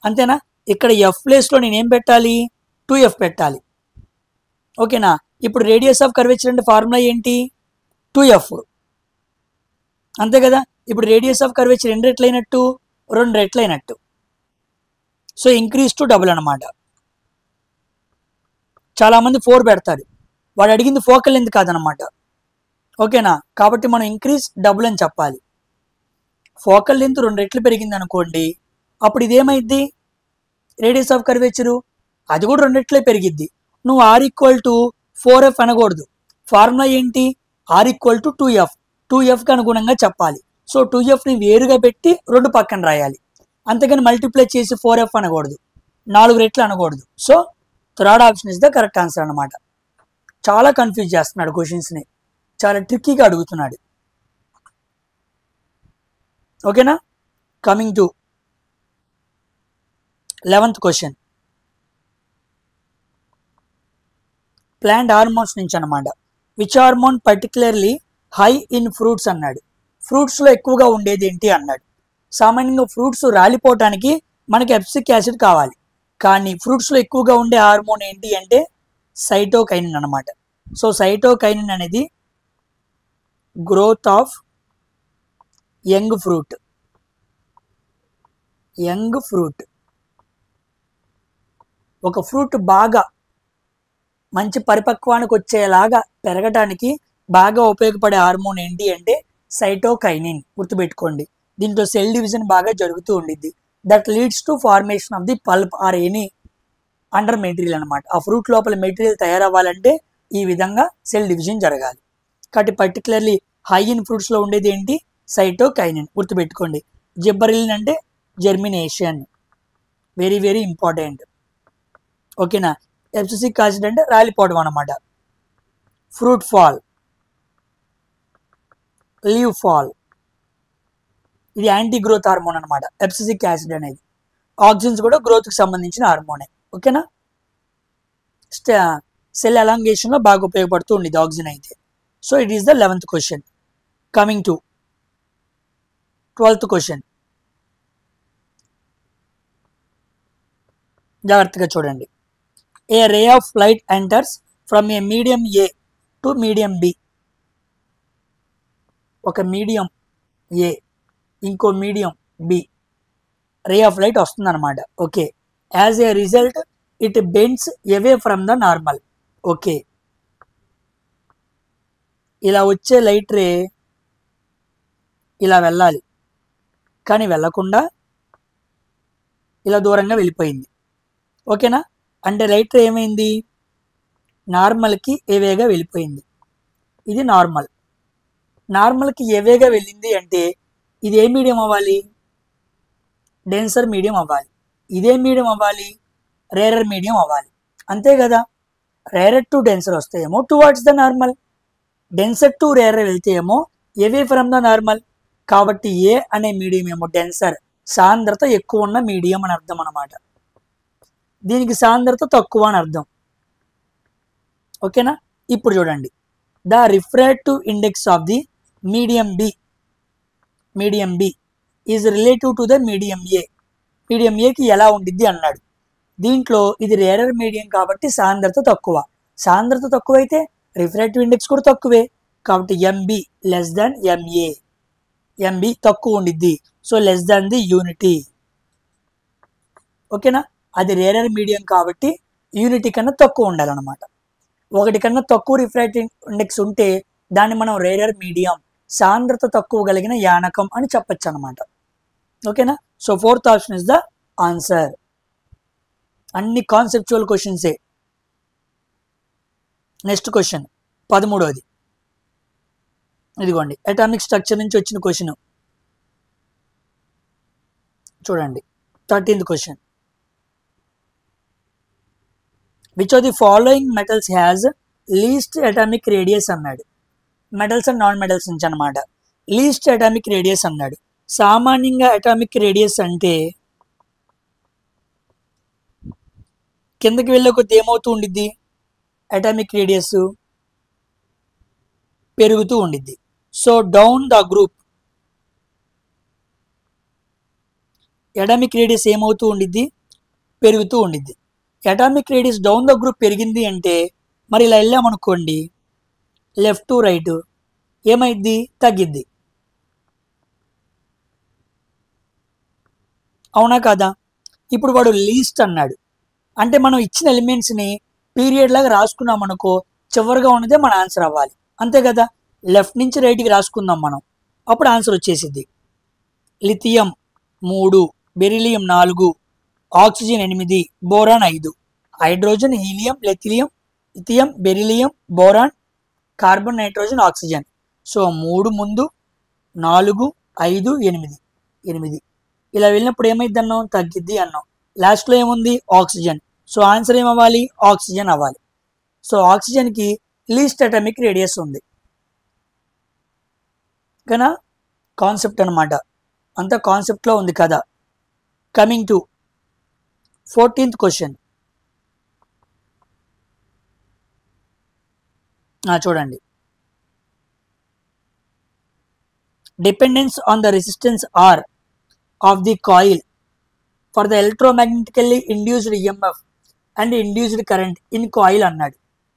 అంతేనా? ఇక్కడ F ప్లేస్లో నేనేం పెట్టాలి? 2F పెట్టాలి, ఓకేనా? ఇప్పుడు రేడియస్ ఆఫ్ కర్వేచర్ అంటే ఫార్ములా ఏంటి? 2F, అంతే కదా? ఇప్పుడు రేడియస్ ఆఫ్ కర్వేచర్ ఎన్ని రెట్లు అయినట్టు? 2 రెట్లు అయినట్టు. సో ఇంక్రీజ్ టు డబుల్ అనమాట. చాలామంది 4 పెడతారు, వాడు అడిగింది ఫోకల్ లెంత్ కాదనమాట, ఓకేనా? కాబట్టి మనం ఇంక్రీజ్ డబుల్ అని చెప్పాలి. ఫోకల్ లెంత్ 2 రెట్లు పెరిగింది అనుకోండి, అప్పుడు ఇదేమైద్ది? రేడియస్ ఆఫ్ కర్వేచరు అది కూడా 2 రెట్లే పెరిగిద్ది. నువ్వు R ఈక్వల్ టు 4F అనకూడదు. ఫార్ములా ఏంటి? R ఈక్వల్ టు 2F, 2Fకి అనుగుణంగా చెప్పాలి. సో 2Fని వేరుగా పెట్టి 2 పక్కన రాయాలి, అంతేగాని మల్టిప్లై చేసి 4F అనకూడదు, 4 రెట్లు అనకూడదు. సో థర్డ్ option is the correct answer అనమాట. చాలా కన్ఫ్యూజ్ చేస్తున్నాడు, క్వశ్చన్స్ని చాలా ట్రిక్కీగా అడుగుతున్నాడు. ఓకేనా. Coming to 11th question, plant hormones నుంచి అనమాట. Which hormone particularly high in fruits అన్నాడు. ఫ్రూట్స్లో ఎక్కువగా ఉండేది ఏంటి అన్నాడు. సామాన్యంగా ఫ్రూట్స్ రాలిపోవటానికి మనకి ఎప్సిక్ యాసిడ్ కావాలి, కానీ ఫ్రూట్స్లో ఎక్కువగా ఉండే హార్మోన్ ఏంటి అంటే సైటోకైనిన్ అనమాట. సో సైటోకైనిన్ అనేది గ్రోత్ ఆఫ్ యంగ్ ఫ్రూట్. ఒక ఫ్రూట్ బాగా మంచి పరిపక్వానికి వచ్చేలాగా పెరగడానికి బాగా ఉపయోగపడే హార్మోన్ ఏంటి అంటే సైటోకైనిన్. గుర్తుపెట్టుకోండి, దీంట్లో సెల్ డివిజన్ బాగా జరుగుతూ ఉండిద్ది. That leads to formation of the pulp or any under material అనమాట. ఆ ఫ్రూట్ లోపల మెటీరియల్ తయారవ్వాలంటే ఈ విధంగా సెల్ డివిజన్ జరగాలి. కాబట్టి పర్టికులర్లీ హై ఇన్ ఫ్రూట్స్లో ఉండేది ఏంటి సైటోకైనిన్. గుర్తుపెట్టుకోండి. జిబ్బరిలిన్ అంటే జెర్మినేషన్, వెరీ వెరీ ఇంపార్టెంట్. ఓకేనా. ఎప్సిక్ యాసిడ్ అంటే రాలిపోవడం అనమాట. ఫ్రూట్ ఫాల్, లీవ్ ఫాల్, ఇది యాంటీ గ్రోత్ హార్మోన్ అనమాట ఎప్సిక్ యాసిడ్ అనేది. ఆక్సిన్స్ కూడా గ్రోత్కి సంబంధించిన హార్మోనే. ఓకేనా. సెల్ అలాంగేషన్లో బాగా ఉపయోగపడుతూ ఉండేది ఆక్సిజన్ అయితే. So it is the 11th question. Coming to 12th question, జాగ్రత్తగా చూడండి. A ray of light enters from a medium A to medium B. ఒక మీడియం ఏ ఇంకో medium B ray of light వస్తుంది అనమాట. Okay. As a result it bends away from the normal. Okay. ఇలా వచ్చే light ray ఇలా వెళ్ళాలి, కానీ వెళ్ళకుండా ఇలా దూరంగా వెళ్ళిపోయింది. ఓకేనా. అంటే లైట్ రే ఏమైంది, నార్మల్కి ఏవేగా వెళ్ళిపోయింది. ఇది నార్మల్. నార్మల్కి ఏవేగా వెళ్ళింది అంటే ఇది ఏ మీడియం అవ్వాలి, డెన్సర్ మీడియం అవ్వాలి. ఇదే మీడియం అవ్వాలి, రేరర్ మీడియం అవ్వాలి. అంతే కదా. రేరర్ టు డెన్సర్ వస్తే ఏమో towards the normal, denser to rarer వెళ్తే ఏమో అవే ఫ్రమ్ ద నార్మల్. కాబట్టి ఏ అనే మీడియం ఏమో డెన్సర్, సాంద్రత ఎక్కువ ఉన్న మీడియం అని అర్థం అనమాట. దీనికి సాంద్రత తక్కువ అని అర్థం. ఓకేనా. ఇప్పుడు చూడండి, the refractive index of the medium B is relative to the medium A. Medium ఏకి ఎలా ఉండిద్ది అన్నాడు. దీంట్లో ఇది రేరర్ మీడియం కాబట్టి సాంద్రత తక్కువ. సాంద్రత తక్కువ అయితే రిఫ్రాక్టివ్ ఇండెక్స్ కూడా తక్కువే. కాబట్టి MB less than MA. MB తక్కువ ఉండిద్ది. So less than the unity. ఓకేనా. అది రేరర్ మీడియం కాబట్టి యూనిటీ కన్నా తక్కువ ఉండాలన్నమాట. ఒకటి కన్నా తక్కువ రిఫ్రాక్టివ్ ఇండెక్స్ ఉంటే దాన్ని మనం రేరర్ మీడియం, సాంద్రత తక్కువ కలిగిన యానకం అని చెప్పచ్చు అనమాట. ఓకేనా. So 4th option is the answer. అన్ని కాన్సెప్చువల్ క్వశ్చన్సే. నెక్స్ట్ క్వశ్చన్ 13వది. ఇదిగోండి, అటామిక్ స్ట్రక్చర్ నుంచి వచ్చిన క్వశ్చన్ చూడండి. 13th question, which of the following metals has least atomic radius అన్నాడు. మెటల్స్ అండ్ నాన్ మెటల్స్ నుంచి అనమాట. లీస్ట్ అటామిక్ రేడియస్ అన్నాడు. సామాన్యంగా అటామిక్ రేడియస్ అంటే కిందకి వెళ్ళే కొద్ది ఏమవుతూ ఉండిద్ది, అటామిక్ రేడియస్ పెరుగుతూ ఉండిద్ది. So down the group atomic radius ఏమవుతూ ఉండిద్ది, పెరుగుతూ ఉండిద్ది. Atomic radius down the group పెరిగింది అంటే మరి ఇలా వెళ్ళామనుకోండి, లెఫ్ట్ టు రైట్ ఏమైద్ది, తగ్గిద్ది. అవునా కాదా. ఇప్పుడు వాడు లీస్ట్ అన్నాడు అంటే మనం ఇచ్చిన ఎలిమెంట్స్ని పీరియడ్ లాగా రాసుకున్నాం అనుకో, చివరిగా ఉన్నదే మన ఆన్సర్ అవ్వాలి. అంతే కదా. లెఫ్ట్ నుంచి రైట్కి రాసుకుందాం మనం, అప్పుడు ఆన్సర్ వచ్చేసిద్ది. Lithium 3, beryllium 4, oxygen 8, boron 5, hydrogen, helium, lithium, beryllium, boron, carbon, nitrogen, oxygen. So 3 ముందు, 4, 5 8 8 ఇలా వెళ్ళినప్పుడు ఏమైంది అన్నాం, తగ్గిద్ది అన్నాం. లాస్ట్లో ఏముంది, ఆక్సిజన్. సో ఆన్సర్ ఏమవ్వాలి, ఆక్సిజన్ అవ్వాలి. సో ఆక్సిజన్కి లీస్ట్ అటామిక్ రేడియస్ ఉంది. కానీ కాన్సెప్ట్ అనమాట, అంత కాన్సెప్ట్లో ఉంది కదా. Coming to 14th question. చూడండి, dependence on the resistance R of the coil for the electromagnetically induced EMF and induced current in coil అన్నాడు.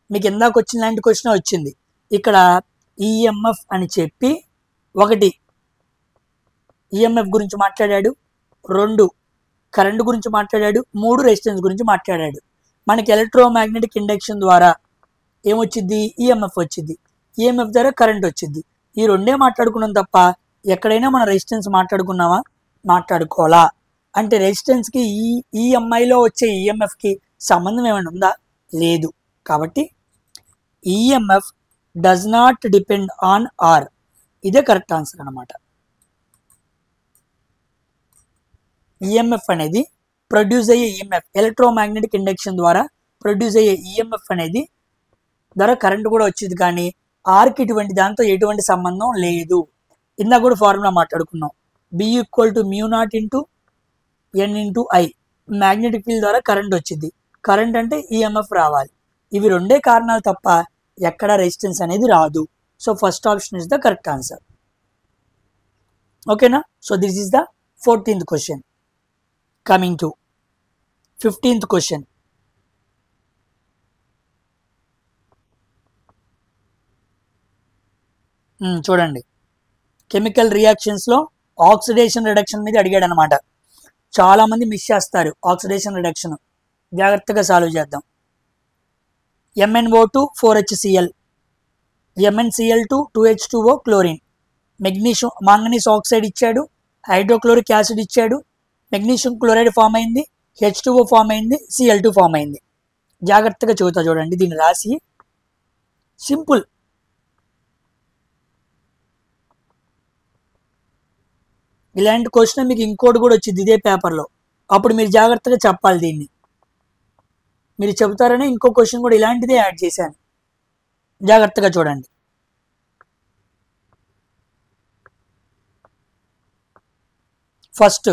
మీకు ఇందాక వచ్చిన లాంటి క్వశ్చన్ వచ్చింది. ఇక్కడ ఈఎంఎఫ్ అని చెప్పి ఒకటి ఈఎంఎఫ్ గురించి మాట్లాడాడు, 2 కరెంట్ గురించి మాట్లాడాడు, 3 రెసిస్టెన్స్ గురించి మాట్లాడాడు. మనకి ఎలక్ట్రోమాగ్నెటిక్ ఇండక్షన్ ద్వారా ఏమొచ్చింది, ఈఎంఎఫ్ వచ్చింది. ఈఎంఎఫ్ ద్వారా కరెంట్ వచ్చింది. ఈ రెండే మాట్లాడుకున్నాం తప్ప ఎక్కడైనా మన రెసిస్టెన్స్ మాట్లాడుకున్నామా, మాట్లాడుకోవాలా. అంటే రెసిస్టెన్స్కి ఈఎంఐలో వచ్చే ఈఎంఎఫ్కి సంబంధం ఏమైనా ఉందా, లేదు. కాబట్టి EMF does not depend on R. ఇదే కరెక్ట్ ఆన్సర్ అనమాట. ఈఎంఎఫ్ అనేది ప్రొడ్యూస్ అయ్యే ఈఎంఎఫ్, ఎలక్ట్రోమాగ్నెటిక్ ఇండక్షన్ ద్వారా ప్రొడ్యూస్ అయ్యే ఈఎంఎఫ్ అనేది ద్వారా కరెంట్ కూడా వచ్చింది. కానీ ఆర్కి దాంతో ఎటువంటి సంబంధం లేదు. ఇందాక కూడా ఫార్ములా మాట్లాడుకున్నాం, B = μ0 × N × I. Magnetic field ద్వారా కరెంట్ వచ్చింది. కరెంట్ అంటే ఈఎంఎఫ్ రావాలి. ఇవి రెండే కారణాలు తప్ప ఎక్కడ రెసిస్టెన్స్ అనేది రాదు. So first option is the correct answer. ఓకేనా. So this is the 14th question. Coming to 15th question. చూడండి, కెమికల్ రియాక్షన్స్లో ఆక్సిడేషన్ రిడక్షన్ మీద అడిగాడు అనమాట. చాలామంది మిస్ చేస్తారు ఆక్సిడేషన్ రిడక్షన్. జాగ్రత్తగా సాల్వ్ చేద్దాం. MnO2 4HCl, MnCl2 2H2O chlorine, magnesium manganese oxide ఇచ్చాడు, హైడ్రోక్లోరిక్ యాసిడ్ ఇచ్చాడు, మెగ్నీషియం క్లోరైడ్ ఫామ్ అయింది, H2O ఫామ్ అయింది, Cl2 ఫామ్ అయింది. జాగ్రత్తగా చదువుతా చూడండి, దీన్ని రాసి సింపుల్. ఇలాంటి క్వశ్చన్ మీకు ఇంకోటి కూడా వచ్చింది ఇదే పేపర్లో. అప్పుడు మీరు జాగ్రత్తగా చెప్పాలి దీన్ని. మీరు చెబుతారనే ఇంకో క్వశ్చన్ కూడా ఇలాంటిదే యాడ్ చేశాను. జాగ్రత్తగా చూడండి. ఫస్ట్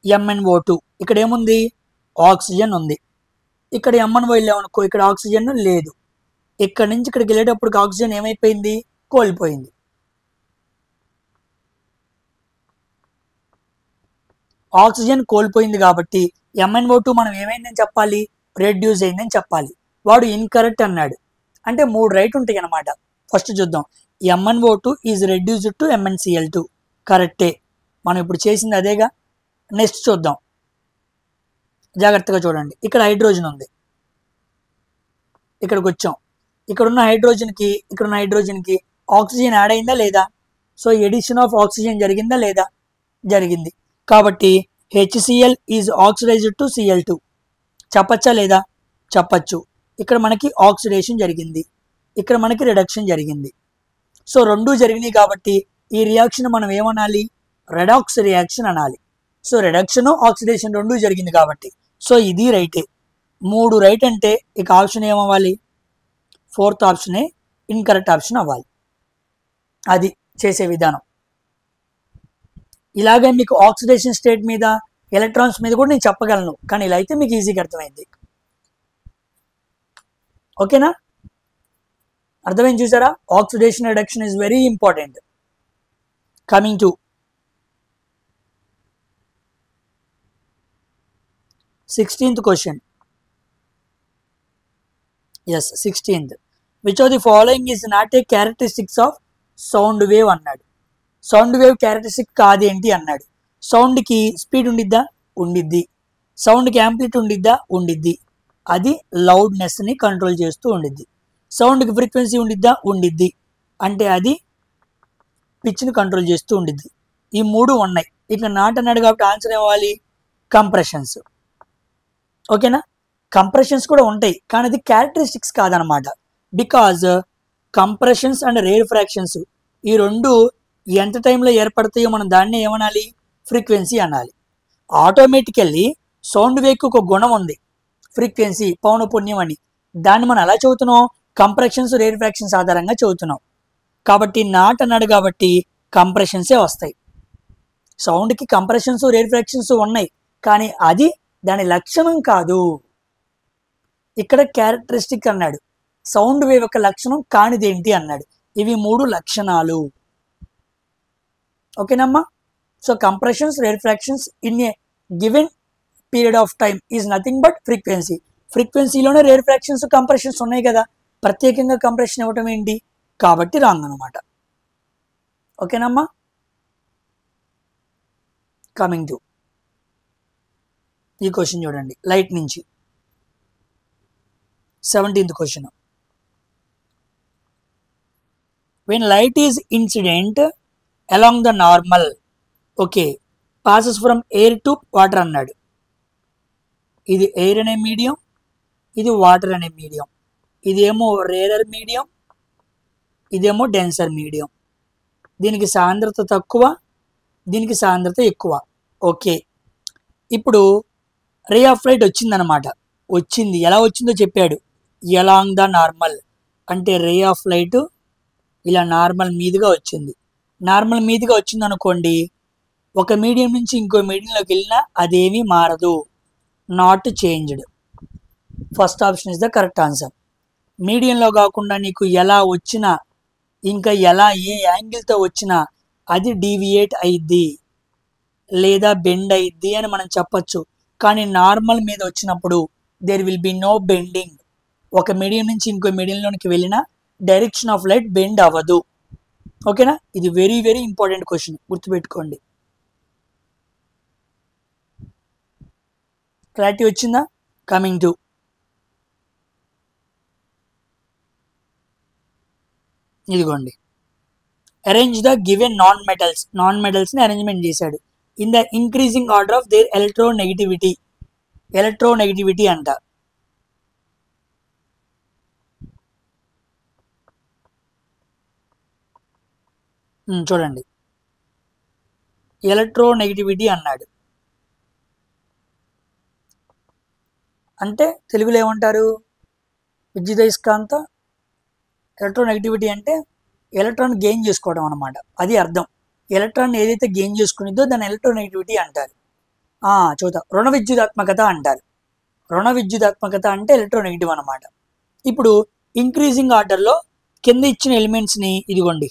MnO2, ఇక్కడ ఏముంది, ఆక్సిజన్ ఉంది. ఇక్కడ MnO వెళ్ళామనుకో, ఇక్కడ ఆక్సిజన్ లేదు. ఇక్కడ నుంచి ఇక్కడికి వెళ్ళేటప్పుడు ఆక్సిజన్ ఏమైపోయింది, కోల్పోయింది. ఆక్సిజన్ కోల్పోయింది కాబట్టి MnO2 మనం ఏమైందని చెప్పాలి, రెడ్యూస్ అయిందని చెప్పాలి. వాడు ఇన్కరెక్ట్ అన్నాడు. అంటే 3 రైట్ ఉంటాయి అన్నమాట. ఫస్ట్ చూద్దాం, MnO2 is reduced to MnCl2. కరెక్టే, మనం ఇప్పుడు చేసింది అదేగా. నెక్స్ట్ చూద్దాం, జాగ్రత్తగా చూడండి. ఇక్కడ హైడ్రోజన్ ఉంది, ఇక్కడికి వచ్చాం. ఇక్కడున్న హైడ్రోజన్కి ఆక్సిజన్ యాడ్ అయిందా లేదా. సో ఎడిషన్ ఆఫ్ ఆక్సిజన్ జరిగిందా లేదా, జరిగింది. కాబట్టి HCl is oxidised to Cl2. చెప్పచ్చా లేదా, చెప్పచ్చు. ఇక్కడ మనకి ఆక్సిడేషన్ జరిగింది, ఇక్కడ మనకి రిడక్షన్ జరిగింది. సో రెండూ జరిగినాయి కాబట్టి ఈ రియాక్షన్ మనం ఏమనాలి, రెడాక్స్ రియాక్షన్ అనాలి. సో రిడక్షన్ ఆక్సిడేషన్ రెండూ జరిగింది కాబట్టి సో ఇది రైటే. 3 రైట్ అంటే ఇక ఆప్షన్ ఏమవ్వాలి, 4th ఆప్షనే ఇన్కరెక్ట్ ఆప్షన్ అవ్వాలి. అది చేసే విధానం. ఇలాగే మీకు ఆక్సిడేషన్ స్టేట్ మీద, ఎలక్ట్రాన్స్ మీద కూడా నేను చెప్పగలను, కానీ ఇలా అయితే మీకు ఈజీగా అర్థమైంది. ఓకేనా, అర్థమైంది చూసారా. Oxidation reduction is very important. Coming to 16th question. Yes 16th. Which of the following is not a characteristics of sound wave అన్నాడు. సౌండ్ వేవ్ క్యారెక్టరిస్టిక్ కాదేంటి అన్నాడు. సౌండ్కి స్పీడ్ ఉండిద్దా, ఉండిద్ది. సౌండ్కి యాంప్లిట్యూడ్ ఉండిద్దా, ఉండిద్ది. అది లౌడ్నెస్ని కంట్రోల్ చేస్తూ ఉండిద్ది. సౌండ్కి ఫ్రీక్వెన్సీ ఉండిద్దా, ఉండిద్ది. అంటే అది పిచ్ని కంట్రోల్ చేస్తూ ఉండిద్ది. ఈ 3 ఉన్నాయి. ఇక నాట్ అన్నాడు కాబట్టి ఆన్సర్ ఏమవ్వాలి, కంప్రెషన్స్. ఓకేనా, కంప్రెషన్స్ కూడా ఉంటాయి కానీ అది క్యారెక్టరిస్టిక్స్ కాదనమాట. Because compressions and rare fractions ఈ రెండు ఎంత టైంలో ఏర్పడతాయో మనం దాన్ని ఏమనాలి, ఫ్రీక్వెన్సీ అనాలి. ఆటోమేటికల్లీ సౌండ్ వేవ్కి ఒక గుణం ఉంది, ఫ్రీక్వెన్సీ పౌనపుణ్యం అని. దాన్ని మనం ఎలా చదువుతున్నాం, కంప్రెషన్స్ రేరిఫ్రాక్షన్స్ ఆధారంగా చదువుతున్నాం. కాబట్టి నాట్ అన్నాడు కాబట్టి కంప్రెషన్సే వస్తాయి. సౌండ్కి కంప్రెషన్స్ రేరిఫ్రాక్షన్స్ ఉన్నాయి, కానీ అది దాని లక్షణం కాదు. ఇక్కడ క్యారెక్టరిస్టిక్ అన్నాడు, సౌండ్ వేవ్ యొక్క లక్షణం కానిదేంటి అన్నాడు. ఇవి 3 లక్షణాలు. ఓకేనమ్మా. So compressions rarefactions in a given period of time is nothing but frequency. ఫ్రీక్వెన్సీలోనే రేరిఫ్రాక్షన్స్ కంప్రెషన్స్ ఉన్నాయి కదా, ప్రత్యేకంగా కంప్రెషన్ ఇవ్వటం ఏంటి, కాబట్టి రాంగ్ అనమాట. ఓకేనమ్మా. కమింగ్ టు ఈ క్వశ్చన్ చూడండి, లైట్ నుంచి 17th question. when light is incident along the normal, okay, passes from air to water అన్నాడు. ఇది ఎయిర్ అనే మీడియం, ఇది వాటర్ అనే మీడియం. ఇదేమో రేరర్ మీడియం, ఇదేమో డెన్సర్ మీడియం. దీనికి సాంద్రత తక్కువ, దీనికి సాంద్రత ఎక్కువ. ఓకే, ఇప్పుడు రే ఆఫ్ లైట్ వచ్చిందనమాట. వచ్చింది, ఎలా వచ్చిందో చెప్పాడు. ఎలాంగ్ ద నార్మల్ అంటే రే ఆఫ్ లైట్ ఇలా నార్మల్ మీదుగా వచ్చింది. నార్మల్ మీదుగా వచ్చింది అనుకోండి, ఒక మీడియం నుంచి ఇంకో మీడియంలోకి వెళ్ళినా అదేమీ మారదు, not changed. First option is the correct answer. మీడియంలో కాకుండా నీకు ఎలా వచ్చినా, ఇంకా ఎలా ఏ యాంగిల్తో వచ్చినా అది డీవియేట్ అయ్యిద్ది లేదా బెండ్ అయ్యిద్ది అని మనం చెప్పచ్చు. కానీ నార్మల్ మీద వచ్చినప్పుడు there will be no bending. ఒక మీడియం నుంచి ఇంకో మీడియంలోనికి వెళ్ళినా డైరెక్షన్ ఆఫ్ లైట్ బెండ్ అవ్వదు. ఓకేనా, ఇది వెరీ వెరీ ఇంపార్టెంట్ క్వశ్చన్, గుర్తుపెట్టుకోండి. క్లారిటీ వచ్చిందా? కమింగ్ టు ఇదిగోండి, arrange the given non metals. Non మెటల్స్ని అరేంజ్మెంట్ చేశాడు in the increasing order of their electronegativity. Electronegativity అంట. చూడండి, ఎలక్ట్రోనెగటివిటీ అన్నాడు అంటే తెలుగులో ఏమంటారు, విద్యుదయస్కాంత. ఎలక్ట్రోనెగటివిటీ అంటే ఎలక్ట్రాన్ గెయిన్ చేసుకోవడం అనమాట, అది అర్థం. ఎలక్ట్రాన్ ఏదైతే గెయిన్ చేసుకునిద్దో దాన్ని ఎలక్ట్రోనెగటివిటీ అంటారు. చూద్దాం, రుణ విద్యుదాత్మకత అంటారు. రుణ విద్యుదాత్మకత అంటే ఎలక్ట్రోనెగటివ్ అనమాట. ఇప్పుడు ఇంక్రీజింగ్ ఆర్డర్లో కింద ఇచ్చిన ఎలిమెంట్స్ని ఇదిగోండి,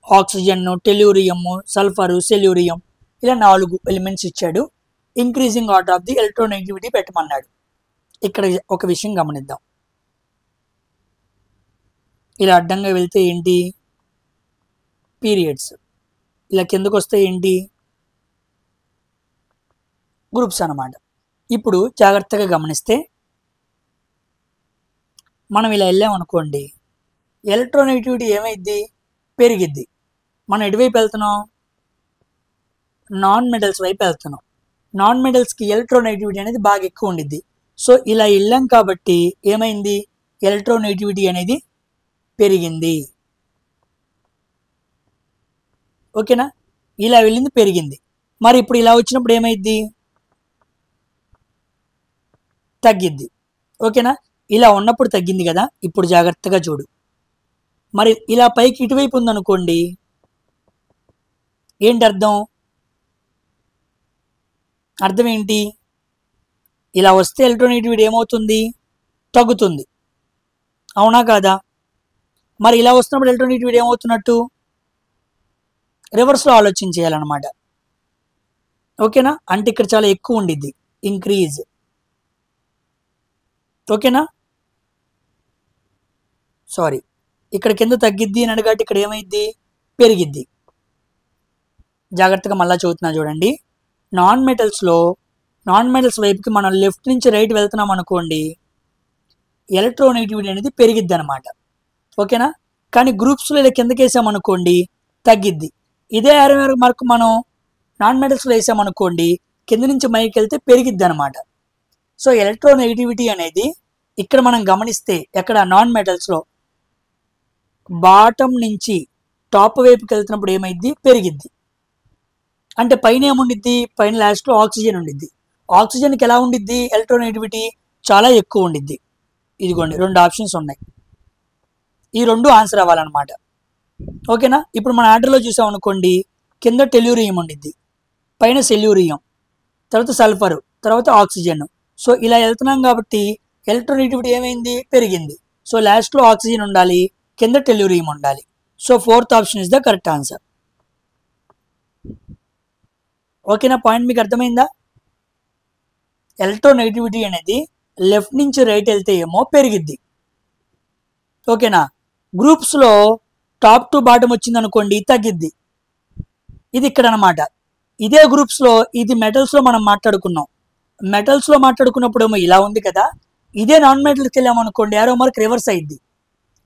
ఆక్సిజన్, టెల్యూరియం, సల్ఫరు, సెల్యూరియం, ఇలా 4 ఎలిమెంట్స్ ఇచ్చాడు. Increasing order of the electronegativity పెట్టమన్నాడు. ఇక్కడ ఒక విషయం గమనిద్దాం. ఇలా అడ్డంగా వెళ్తే ఏంటి, పీరియడ్స్. ఇలా కిందకు వస్తే ఏంటి, గ్రూప్స్ అన్నమాట. ఇప్పుడు జాగ్రత్తగా గమనిస్తే మనం ఇలా వెళ్ళామనుకోండి, ఎలక్ట్రోనెగటివిటీ ఏమైద్ది, పెరిగిద్ది. మనం ఎటువైపు వెళ్తున్నాం, నాన్ మెటల్స్ వైపు వెళ్తున్నాం. నాన్ మెటల్స్కి ఎలక్ట్రోనెగటివిటీ అనేది బాగా ఎక్కువ ఉండిద్ది. సో ఇలా వెళ్ళాం కాబట్టి ఏమైంది, ఎలక్ట్రోనెగటివిటీ అనేది పెరిగింది. ఓకేనా, ఇలా వెళ్ళింది పెరిగింది. మరి ఇప్పుడు ఇలా వచ్చినప్పుడు ఏమైద్ది, తగ్గిద్ది. ఓకేనా, ఇలా ఉన్నప్పుడు తగ్గింది కదా. ఇప్పుడు జాగ్రత్తగా చూడు, మరి ఇలా పైకి ఇటువైపు ఉందనుకోండి, ఏంటి అర్థం, అర్థం ఏంటి, ఇలా వస్తే ఎలక్ట్రోనెగటివిటీ ఏమవుతుంది, తగ్గుతుంది. అవునా కాదా? మరి ఇలా వస్తున్నప్పుడు ఎలక్ట్రోనెగటివిటీ ఏమవుతున్నట్టు, రివర్స్లో ఆలోచించేయాలన్నమాట. ఓకేనా, అంటే ఇక్కడ చాలా ఎక్కువ ఉండిద్ది, ఇంక్రీజ్. ఓకేనా, సారీ, ఇక్కడ కింద తగ్గిద్ది అని అడగాటి, ఇక్కడ ఏమైద్ది, పెరిగిద్ది. జాగ్రత్తగా మళ్ళీ చదువుతున్నా చూడండి. నాన్ మెటల్స్ వైపుకి మనం లెఫ్ట్ నుంచి రైట్ వెళ్తున్నాం అనుకోండి, ఎలక్ట్రోనెగటివిటీ అనేది పెరిగిద్ది అనమాట. ఓకేనా, కానీ గ్రూప్స్లో ఇలా కిందకి వేసామనుకోండి, తగ్గిద్ది. ఇదే యారో మార్క్ మనం నాన్ మెటల్స్లో వేసామనుకోండి, కింద నుంచి పైకి వెళ్తే పెరిగిద్ది అనమాట. సో ఎలక్ట్రోనెగటివిటీ అనేది ఇక్కడ మనం గమనిస్తే, ఎక్కడ నాన్ మెటల్స్లో బాటం నుంచి టాప్ వైపుకి వెళ్తున్నప్పుడు ఏమైద్ది, పెరిగిద్ది. అంటే పైన ఏముండిద్ది, పైన లాస్ట్లో ఆక్సిజన్ ఉండిద్ది. ఆక్సిజన్కి ఎలా ఉండిద్ది, ఎలక్ట్రోనెగటివిటీ చాలా ఎక్కువ ఉండిద్ది. ఇదిగోండి 2 ఆప్షన్స్ ఉన్నాయి. ఈ 2 ఆన్సర్ అవ్వాలన్నమాట. ఓకేనా. ఇప్పుడు మన ఆర్డర్లో చూసాం అనుకోండి, కింద టెల్యూరియం ఉండిద్ది, పైన సెల్యూరియం, తర్వాత సల్ఫర్, తర్వాత ఆక్సిజన్. సో ఇలా వెళ్తున్నాం కాబట్టి ఎలక్ట్రోనెగటివిటీ ఏమైంది, పెరిగింది. సో లాస్ట్లో ఆక్సిజన్ ఉండాలి, కింద టెల్యూరియం ఉండాలి. So 4th option is the correct answer. ఓకేనా, పాయింట్ మీకు అర్థమైందా? ఎలక్ట్రోనెగటివిటీ అనేది లెఫ్ట్ నుంచి రైట్ వెళ్తే ఏమో పెరిగిద్ది. ఓకేనా. గ్రూప్స్లో టాప్ టు బాటమ్ వచ్చింది అనుకోండి, తగ్గిద్ది. ఇది ఇక్కడ అనమాట. ఇదే గ్రూప్స్లో, ఇది మెటల్స్లో మనం మాట్లాడుకున్నాం. మెటల్స్లో మాట్లాడుకున్నప్పుడు ఏమో ఇలా ఉంది కదా, ఇదే నాన్ మెటల్స్కి వెళ్ళామనుకోండి యారో మార్క్ రివర్స్ అయ్యిద్ది,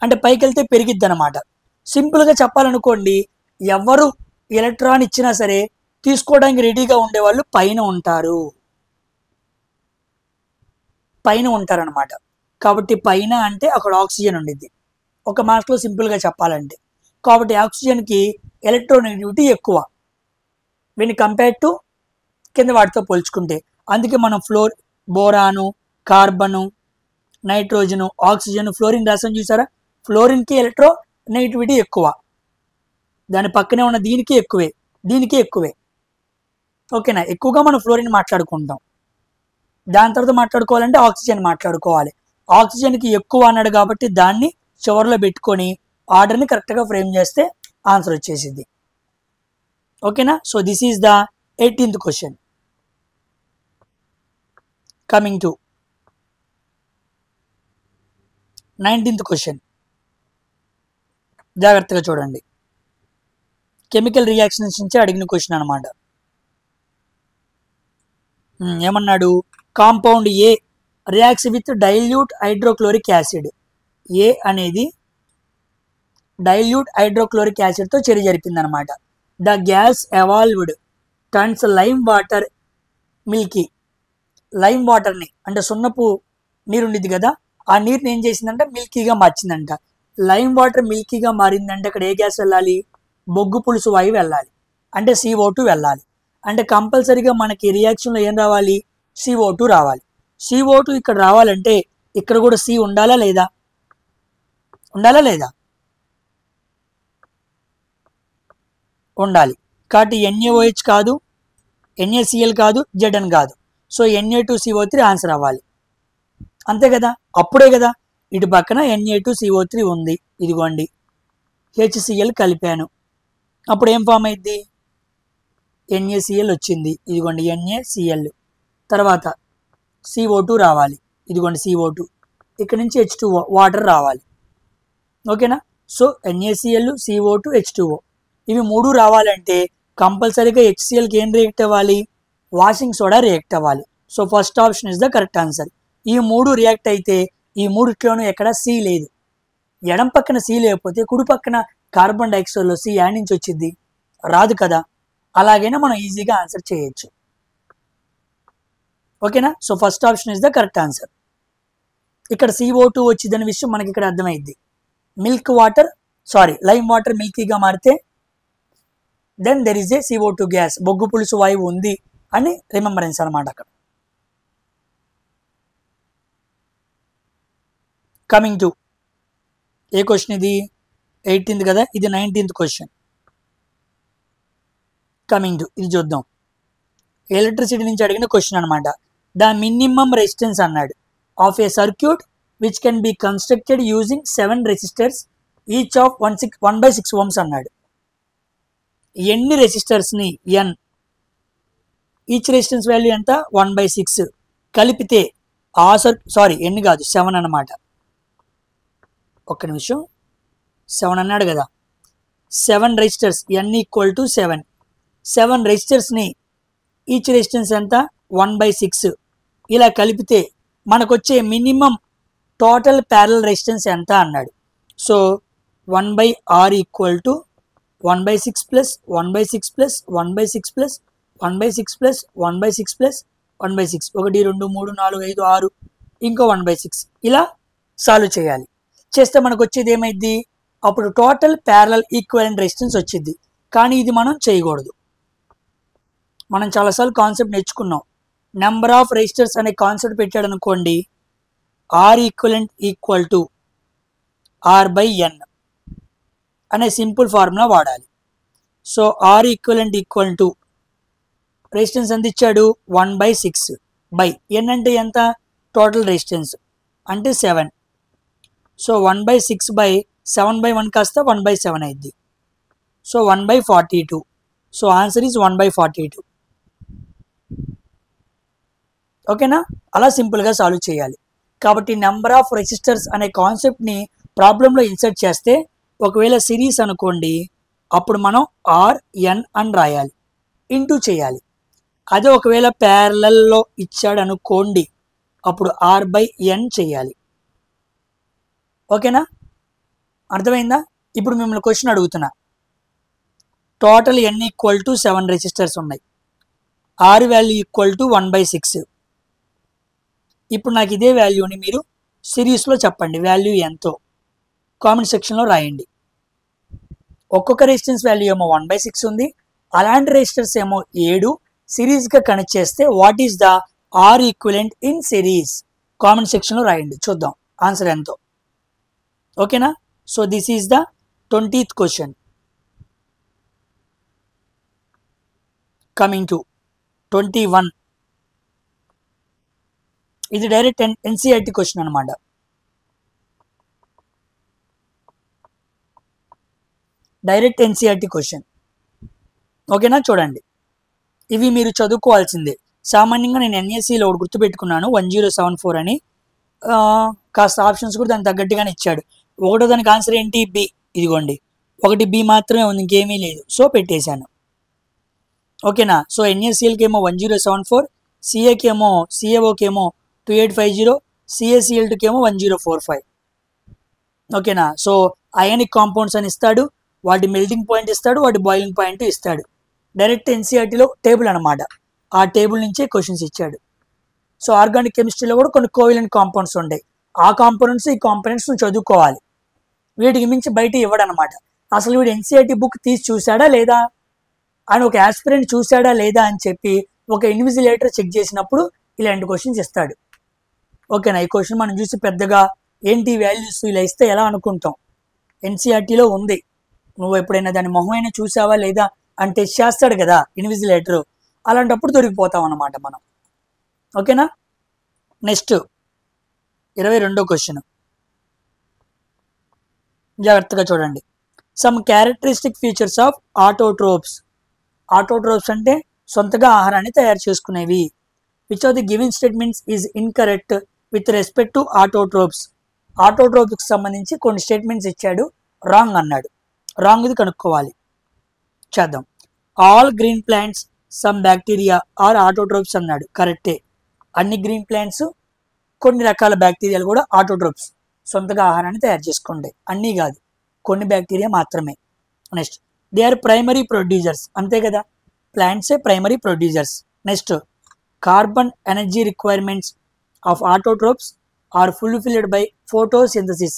అంటే పైకి వెళ్తే పెరిగిద్ది అనమాట. సింపుల్గా చెప్పాలనుకోండి, ఎవరు ఎలక్ట్రాన్ ఇచ్చినా సరే తీసుకోవడానికి రెడీగా ఉండేవాళ్ళు పైన ఉంటారు, పైన ఉంటారనమాట. కాబట్టి పైన అంటే అక్కడ ఆక్సిజన్ ఉండిద్ది, ఒక మాటలో సింపుల్గా చెప్పాలంటే. కాబట్టి ఆక్సిజన్కి ఎలక్ట్రోనెగటివిటీ ఎక్కువ వెన్ కంపేర్ టు కింద వాటితో పోల్చుకుంటే. అందుకే మనం బోరాను, కార్బను, నైట్రోజను, ఆక్సిజన్, ఫ్లోరిన్ రాసాం చూసారా. ఫ్లోరిన్కి ఎలక్ట్రోనెగటివిటీ ఎక్కువ, దాని పక్కనే ఉన్న దీనికి ఎక్కువే, దీనికి ఎక్కువే. ఓకేనా. ఎక్కువగా మనం ఫ్లోరిన్ మాట్లాడుకుంటాం. దాని తర్వాత మాట్లాడుకోవాలంటే ఆక్సిజన్ మాట్లాడుకోవాలి. ఆక్సిజన్కి ఎక్కువ అన్నాడు కాబట్టి దాన్ని చివరిలో పెట్టుకొని ఆర్డర్ని కరెక్ట్గా ఫ్రేమ్ చేస్తే ఆన్సర్ వచ్చేసింది. ఓకేనా. So this is the 18th question. Coming to 19th question. జాగ్రత్తగా చూడండి. కెమికల్ రియాక్షన్స్ నుంచి అడిగిన క్వశ్చన్ అనమాట. ఏమన్నాడు, compound A reacts with dilute hydrochloric acid. A అనేది డైల్యూట్ హైడ్రోక్లోరిక్ యాసిడ్తో చర్య జరిపింది అనమాట. The gas evolved turns lime water milky. Lime వాటర్ని అంటే సున్నపు నీరు ఉండిద్ది కదా, ఆ నీరుని ఏం చేసిందంటే మిల్కీగా మార్చిందంట. లైమ్ వాటర్ మిల్కీగా మారిందంటే అక్కడ ఏ గ్యాస్ వెళ్ళాలి, బొగ్గు పులుసు వాయువు వెళ్ళాలి, అంటే CO2 వెళ్ళాలి. అంటే కంపల్సరీగా మనకి రియాక్షన్లో ఏం రావాలి, CO2 రావాలి. CO2 ఇక్కడ రావాలంటే ఇక్కడ కూడా C ఉండాలా లేదా, ఉండాలా లేదా, ఉండాలి. కాబట్టి NaOH కాదు, NaCl కాదు, Zn కాదు. సో Na2CO3 ఆన్సర్ అవ్వాలి, అంతే కదా. అప్పుడే కదా ఇటు పక్కన Na2CO3 ఉంది, ఇదిగోండి HCl కలిపాను, అప్పుడు ఏం ఫామ్ అయింది, NaCl వచ్చింది, ఇదిగోండి NaCl. తర్వాత CO2 రావాలి, ఇదిగోండి CO2. ఇక్కడ నుంచి H2O వాటర్ రావాలి. ఓకేనా. సో NaCl, CO2, H2O ఇవి 3 రావాలంటే కంపల్సరీగా HClకి ఏం రియాక్ట్ అవ్వాలి, వాషింగ్ సోడా రియాక్ట్ అవ్వాలి. So first option is the correct answer. ఈ 3 రియాక్ట్ అయితే ఈ 3ట్లోనూ ఎక్కడ C లేదు. ఎడం పక్కన C లేకపోతే కుడి పక్కన కార్బన్ డైఆక్సైడ్లో C యాడ్ నుంచి వచ్చింది, రాదు కదా. అలాగైనా మనం ఈజీగా ఆన్సర్ చేయొచ్చు. ఓకేనా. So first option is the correct answer. ఇక్కడ CO2 వచ్చిందనే విషయం మనకి ఇక్కడ అర్థమైంది. లైమ్ వాటర్ మిల్కీగా మారితే then there is a CO2 gas, బొగ్గు పులుసు వాయువు ఉంది అని రిమెంబరెన్స్ అనమాట అక్కడ. కమింగ్ టు ఏ క్వశ్చన్, ఇది 18th కదా, ఇది 19th క్వశ్చన్. కమింగ్ టు ఇది చూద్దాం. ఎలక్ట్రిసిటీ నుంచి అడిగిన క్వశ్చన్ అనమాట. ద మినిమం రెసిస్టెన్స్ అన్నాడు of A circuit which can be constructed using 7 resistors each of 1/6 ohms అన్నాడు. ఎన్ని రెసిస్టర్స్ని N, ఈచ్ రెసిస్టెన్స్ వాల్యూ ఎంత 1/6 కలిపితే ఎన్ని కాదు 7 అనమాట. ఒక్క నిమిషం, 7 అన్నాడు కదా. 7 రెసిస్టర్స్ N = 7. 7 రెసిస్టర్స్ని ఈచ్ రెసిస్టెన్స్ ఎంత 1/6 ఇలా కలిపితే మనకు వచ్చే మినిమం టోటల్ ప్యారలల్ రెసిస్టెన్స్ ఎంత అన్నాడు. So 1/R = 1/6 plus 1/6 plus 1/6 plus 1/6 plus 1/6 plus 1/6, 1 2 3 4 5 6, ఇంకో 1/6 ఇలా సాల్వ్ చేయాలి. చేస్తే మనకు వచ్చేది ఏమైంది, అప్పుడు టోటల్ ప్యారలల్ ఈక్వివలెంట్ రెసిస్టెన్స్ వచ్చింది. కానీ ఇది మనం చేయకూడదు. మనం చాలాసార్లు కాన్సెప్ట్ నేర్చుకున్నాం. నెంబర్ ఆఫ్ రెసిస్టర్స్ అనే కాన్సెప్ట్ పెట్టాడు అనుకోండి, R equivalent equal to R by N అనే సింపుల్ ఫార్ములా వాడాలి. So R equivalent equal to resistance ఎంత ఇచ్చాడు 1/6 బై ఎన్ అంటే ఎంత టోటల్ రెసిస్టెన్స్ అంటే 7. సో 1/6 బై 7/1 కాస్త 1/7 అయింది. సో 1/42. So answer is 1/42. ఓకేనా? అలా సింపుల్గా సాల్వ్ చేయాలి. కాబట్టి నెంబర్ ఆఫ్ రెసిస్టర్స్ అనే కాన్సెప్ట్ని ప్రాబ్లంలో ఇన్సర్ట్ చేస్తే, ఒకవేళ సిరీస్ అనుకోండి అప్పుడు మనం ఆర్ ఎన్ అని రాయాలి, ఇంటూ చేయాలి. అదే ఒకవేళ ప్యారలల్లో ఇచ్చాడు అనుకోండి అప్పుడు ఆర్ బై ఎన్ చేయాలి. ఓకేనా? అర్థమైందా? ఇప్పుడు మిమ్మల్ని క్వశ్చన్ అడుగుతున్నా. Total N equal to 7 resistors ఉన్నాయి. R value equal to 1/6. ఇప్పుడు నాకు ఇదే వాల్యూని మీరు సిరీస్లో చెప్పండి, వాల్యూ ఎంతో కామెంట్ సెక్షన్లో రాయండి. ఒక్కొక్క రెసిస్టెన్స్ వాల్యూ ఏమో 1/6 ఉంది, అలాంటి రెసిస్టర్స్ ఏమో 7 సిరీస్గా కనెక్ట్ చేస్తే what is the R equivalent in series? Comment సెక్షన్లో రాయండి, చూద్దాం ఆన్సర్ ఎంతో. ఓకేనా? So this is the 20th క్వశ్చన్. Coming to 21. ఇది డైరెక్ట్ ఎన్సీఆర్టీ క్వశ్చన్ అనమాట. Direct NCERT question. ఓకేనా? చూడండి, ఇవి మీరు చదువుకోవాల్సిందే. సామాన్యంగా నేను ఎన్ఎస్సిలో ఒకటి గుర్తుపెట్టుకున్నాను 1074 అని. కాస్త ఆప్షన్స్ కూడా దానికి తగ్గట్టుగానే ఇచ్చాడు. ఒకటో దానికి ఆన్సర్ ఏంటి? బి. ఇదిగోండి, ఒకటి బి మాత్రమే ఉంది, ఇంకేమీ లేదు. సో పెట్టేశాను. ఓకేనా? సో ఎన్ఎస్సిఎల్కి ఏమో 1074, సిఏకి ఏమో సిఏఓకి ఏమో 2850, సిఎస్సిఎల్2కి ఏమో 1045. ఓకేనా? సో అయానిక్ కాంపౌండ్స్ అని ఇస్తాడు, వాటి మెల్టింగ్ పాయింట్ ఇస్తాడు, వాటి బాయిలింగ్ పాయింట్ ఇస్తాడు. డైరెక్ట్ ఎన్సీఆర్టీలో టేబుల్ అనమాట, ఆ టేబుల్ నుంచే క్వశ్చన్స్ ఇచ్చాడు. సో ఆర్గానిక్ కెమిస్ట్రీలో కూడా కొన్ని కోవిలెంట్ కాంపౌండ్స్ ఉంటాయి. ఆ కాంపోనెంట్స్ ఈ కాంపోనెంట్స్ నువ్వు చదువుకోవాలి. వీటికి మించి బయట ఇవ్వడనమాట. అసలు వీడు ఎన్సీఆర్టీ బుక్ తీసి చూశాడా లేదా, అని ఒక ఆస్పిరెంట్ చూశాడా లేదా అని చెప్పి ఒక ఇన్విజిలేటర్ చెక్ చేసినప్పుడు ఇలాంటి క్వశ్చన్స్ ఇస్తాడు. ఓకేనా? ఈ క్వశ్చన్ మనం చూసి పెద్దగా ఏంటి వాల్యూస్ ఇలా ఇస్తే ఎలా అనుకుంటాం. ఎన్సీఆర్టీలో ఉంది, నువ్వు ఎప్పుడైనా దాని మొహమైనా చూసావా లేదా అని టెస్ట్ చేస్తాడు కదా ఇన్విజిలేటర్, అలాంటప్పుడు దొరికిపోతాం అన్నమాట మనం. ఓకేనా? నెక్స్ట్ 22వ క్వశ్చన్ జాగ్రత్తగా చూడండి. Some characteristic features of autotrophs. Autotrophs అంటే సొంతగా ఆహారాన్ని తయారు చేసుకునేవి. Which of the given statements is incorrect with respect to autotrophs. ఆటోట్రోప్స్కి సంబంధించి కొన్ని స్టేట్మెంట్స్ ఇచ్చాడు, రాంగ్ అన్నాడు. రాంగ్ ఇది కనుక్కోవాలి. చేద్దాం. All green plants some bacteria are autotrophs అన్నాడు, కరెక్టే. అన్ని గ్రీన్ ప్లాంట్స్ కొన్ని రకాల బ్యాక్టీరియాలు కూడా ఆటోట్రోప్స్, సొంతగా ఆహారాన్ని తయారు చేసుకుంటాయి. అన్నీ కాదు, కొన్ని బ్యాక్టీరియా మాత్రమే. Next, they are primary producers, అంతే కదా, ప్లాంట్సే primary producers. Next, carbon energy requirements of autotrophs are fulfilled by photosynthesis.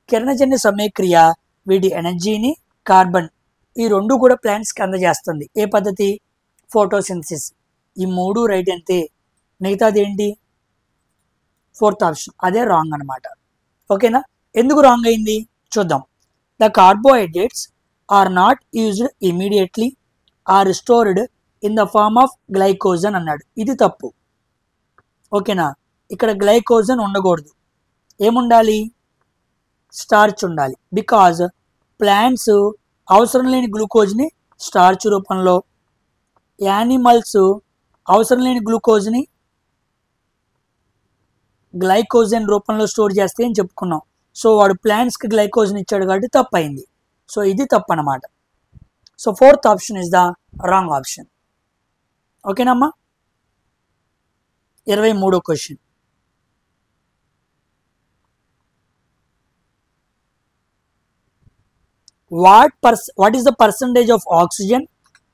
కిరణజన్య సమయక్రియ వీటి ఎనర్జీని, కార్బన్, ఈ రెండు కూడా ప్లాంట్స్కి అందజేస్తుంది. ఏ పద్ధతి? ఫోటోసింథసిస్. ఈ మూడు రైట్ అంతే, మిగతాది ఏంటి? 4th ఆప్షన్, అదే రాంగ్ అనమాట. ఓకేనా? ఎందుకు రాంగ్ అయింది చూద్దాం. The carbohydrates are not used immediately are stored in the form of glycogen అన్నాడు, ఇది తప్పు. ఓకేనా? ఇక్కడ గ్లైకోజన్ ఉండకూడదు, ఏముండాలి? స్టార్చ్ ఉండాలి. బికాజ్ ప్లాంట్స్ అవసరం లేని గ్లూకోజ్ని స్టార్చ్ రూపంలో, యానిమల్స్ అవసరం లేని గ్లూకోజ్ని గ్లైకోజన్ రూపంలో స్టోర్ చేస్తే అని చెప్పుకున్నాం. సో వాడు ప్లాంట్స్కి గ్లైకోజన్ ఇచ్చాడు కాబట్టి తప్పు అయింది. సో ఇది తప్పు అనమాట. So 4th option is the wrong option. ఓకేనమ్మా? 23వ question. What is the percentage of oxygen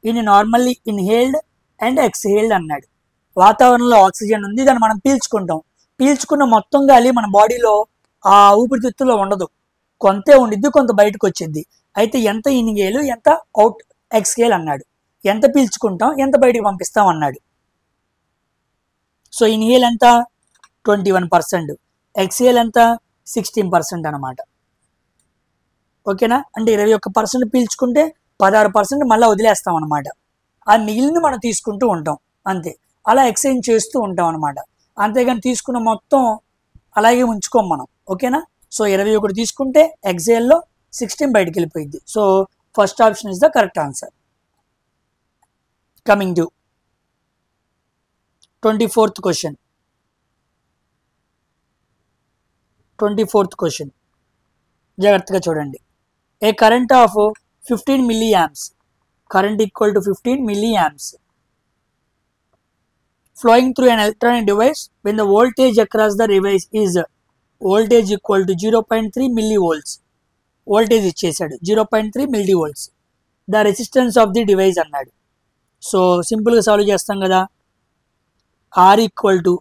in normally inhaled and exhaled అన్నాడు. వాతావరణంలో ఆక్సిజన్ ఉంది, దాన్ని మనం పీల్చుకుంటాం. పీల్చుకున్న మొత్తం గాలి మన బాడీలో ఆ ఊపిరితిత్తుల్లో ఉండదు, కొంతే ఉండిద్ది, కొంత బయటకు వచ్చింది. అయితే ఎంత ఇన్హేల్ ఎంత అవుట్ ఎక్స్హేల్ అన్నాడు. ఎంత పీల్చుకుంటాం ఎంత బయటకు పంపిస్తాం అన్నాడు. సో ఇన్హేల్ ఎంత 21%, ఎక్స్హేల్ ఎంత 16% అనమాట. ఓకేనా, అంటే 21% పీల్చుకుంటే 16% మళ్ళీ వదిలేస్తాం అనమాట. ఆ మిగిలింది మనం తీసుకుంటూ ఉంటాం అంతే. అలా ఎక్స్చేంజ్ చేస్తూ ఉంటాం అనమాట. అంతేగాని తీసుకున్న మొత్తం అలాగే ఉంచుకోం మనం. ఓకేనా, సో 21 తీసుకుంటే ఎక్స్హేల్లో 16 బయటికి వెళ్ళిపోయింది. So first option is the correct answer. Coming to 24th question. 24th question జాగ్రత్తగా చూడండి. ఏ current of 15 milliamps, current equal to 15 milliamps flowing through an electronic device when the voltage across the device is voltage equal to 0.3 millivolts. voltage ఇచ్చేసాడు 0.3 millivolts. the resistance of the device అన్నాడు. So సింపుల్గా solve చేస్తాం కదా. R equal to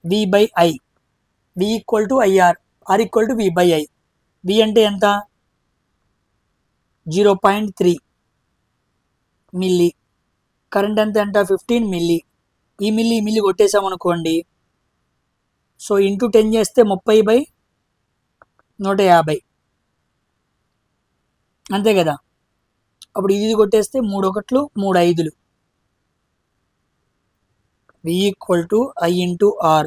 V by I, V equal to IR, R equal to V by I. V అంటే ఎంత 0.3 milli, current ఎంత అంట 15 milli. ఈ మిల్లీ కొట్టేసామనుకోండి. సో ఇంటూ 10 చేస్తే 30/150 అంతే కదా. అప్పుడు ఇది కొట్టేస్తే 3 1 3 5. V equal to I into R,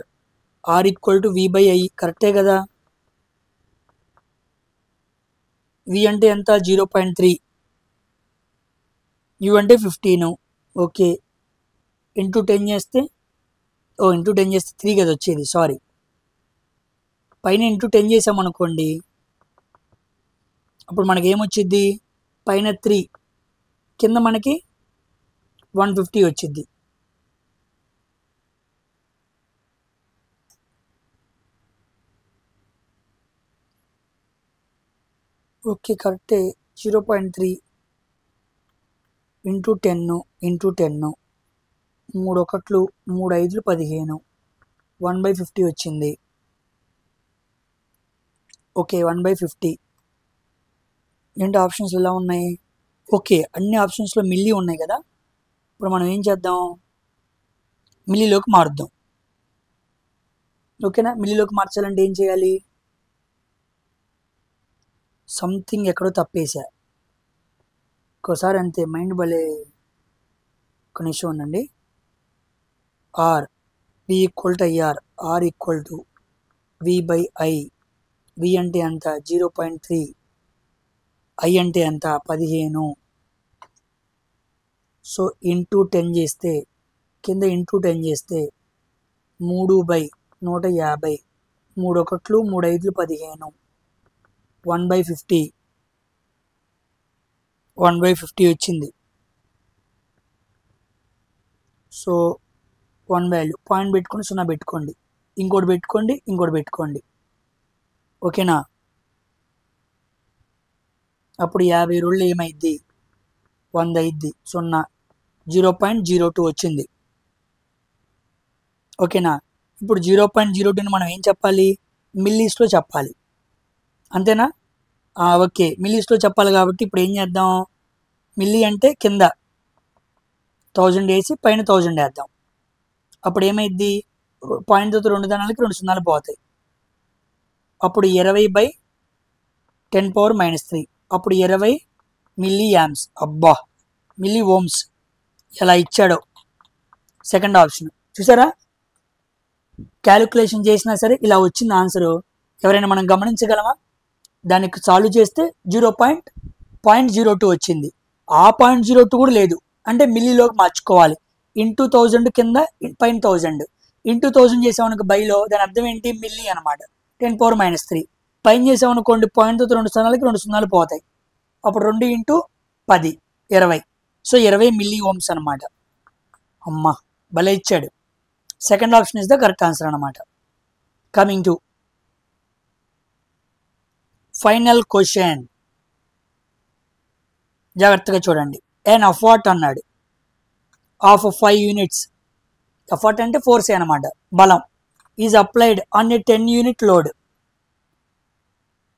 R equal to V by I. కరెక్టే కదా. V అంటే ఎంత 0.3, U అంటే 15. ఓకే, ఇంటూ 10 చేస్తే ఇంటూ 10 చేస్తే 3 కదా వచ్చేది. సారీ, పైన ఇంటూ 10 చేసామనుకోండి. అప్పుడు మనకి ఏమొచ్చింది, పైన 3 కింద మనకి 150 వచ్చింది. ఓకే కరెక్టే. 0.3 ఇంటూ 10 ఇంటూ 10, 3 1 3 5 15, 1/50 వచ్చింది. ఓకే 1/50. ఏంటి ఆప్షన్స్ ఎలా ఉన్నాయి? ఓకే, అన్ని ఆప్షన్స్లో మిల్లీ ఉన్నాయి కదా. ఇప్పుడు మనం ఏం చేద్దాం, మిల్లీలోకి మారుద్దాం. ఓకేనా, మిల్లీలోకి మార్చాలంటే ఏం చేయాలి, సంథింగ్ ఎక్కడో తప్పేసా ఒకసారి అంతే, మైండ్ భలే. ఒక నిమిషం ఉండండి. R, V equal to IR, R equal to V by I. V అంటే ఎంత 0.3, I అంటే ఎంత 15. సో ఇంటూ 10 చేస్తే, కింద ఇంటూ 10 చేస్తే 3/150, 3 1 3 5 15, 1/50, 1/50 వచ్చింది. సో 1 వాల్యూ పాయింట్ పెట్టుకొని 0 పెట్టుకోండి, ఇంకోటి పెట్టుకోండి, ఇంకోటి పెట్టుకోండి. ఓకేనా, అప్పుడు 50 రోజులు ఏమైద్ది 100 అయిద్ది. 0 0.02 వచ్చింది. ఓకేనా, ఇప్పుడు 0.02ని మనం ఏం చెప్పాలి, మిల్లీస్లో చెప్పాలి. అంతేనా. ఓకే, మిల్లీస్లో చెప్పాలి కాబట్టి ఇప్పుడు ఏం చేద్దాం, మిల్లీ అంటే కింద 1000 వేసి పైన 1000 వేద్దాం. అప్పుడు ఏమైద్ది, పాయింట్తో 2 దానాలకి 2 సున్నాలు పోతాయి. అప్పుడు 20/10⁻³ అప్పుడు 20 మిల్లీ యాంప్స్. అబ్బా, మిల్లీ ఓమ్స్ ఎలా ఇచ్చాడో. సెకండ్ ఆప్షన్ చూసారా, క్యాలిక్యులేషన్ చేసినా సరే ఇలా వచ్చింది ఆన్సరు. ఎవరైనా మనం గమనించగలమా, దానికి సాల్వ్ చేస్తే 0.02 వచ్చింది. ఆ 0.02 కూడా లేదు అంటే మిల్లీలోకి మార్చుకోవాలి. ఇంటూ 1000 కింద పైన 1000, ఇంటూ 1000 చేసామనుకో బైలో, దాని అర్థం ఏంటి మిల్లీ అనమాట. 10⁻³ పైన చేసామనుకోండి, పాయింట్తో 2 సున్నాలకి 2 సున్నాలు పోతాయి. అప్పుడు 2 ఇంటూ 10 20. సో 20 మిల్లీ ఓమ్స్ అనమాట. అమ్మా భలే ఇచ్చాడు. Second option is the correct answer అనమాట. కమింగ్ టు ఫైనల్ క్వశ్చన్, జాగ్రత్తగా చూడండి. ఎన్ ఎఫర్ట్ అన్నాడు ఆఫ్ 5 units. ఎఫర్ట్ అంటే ఫోర్స్ అనమాట, బలం. Is applied on a 10 unit load.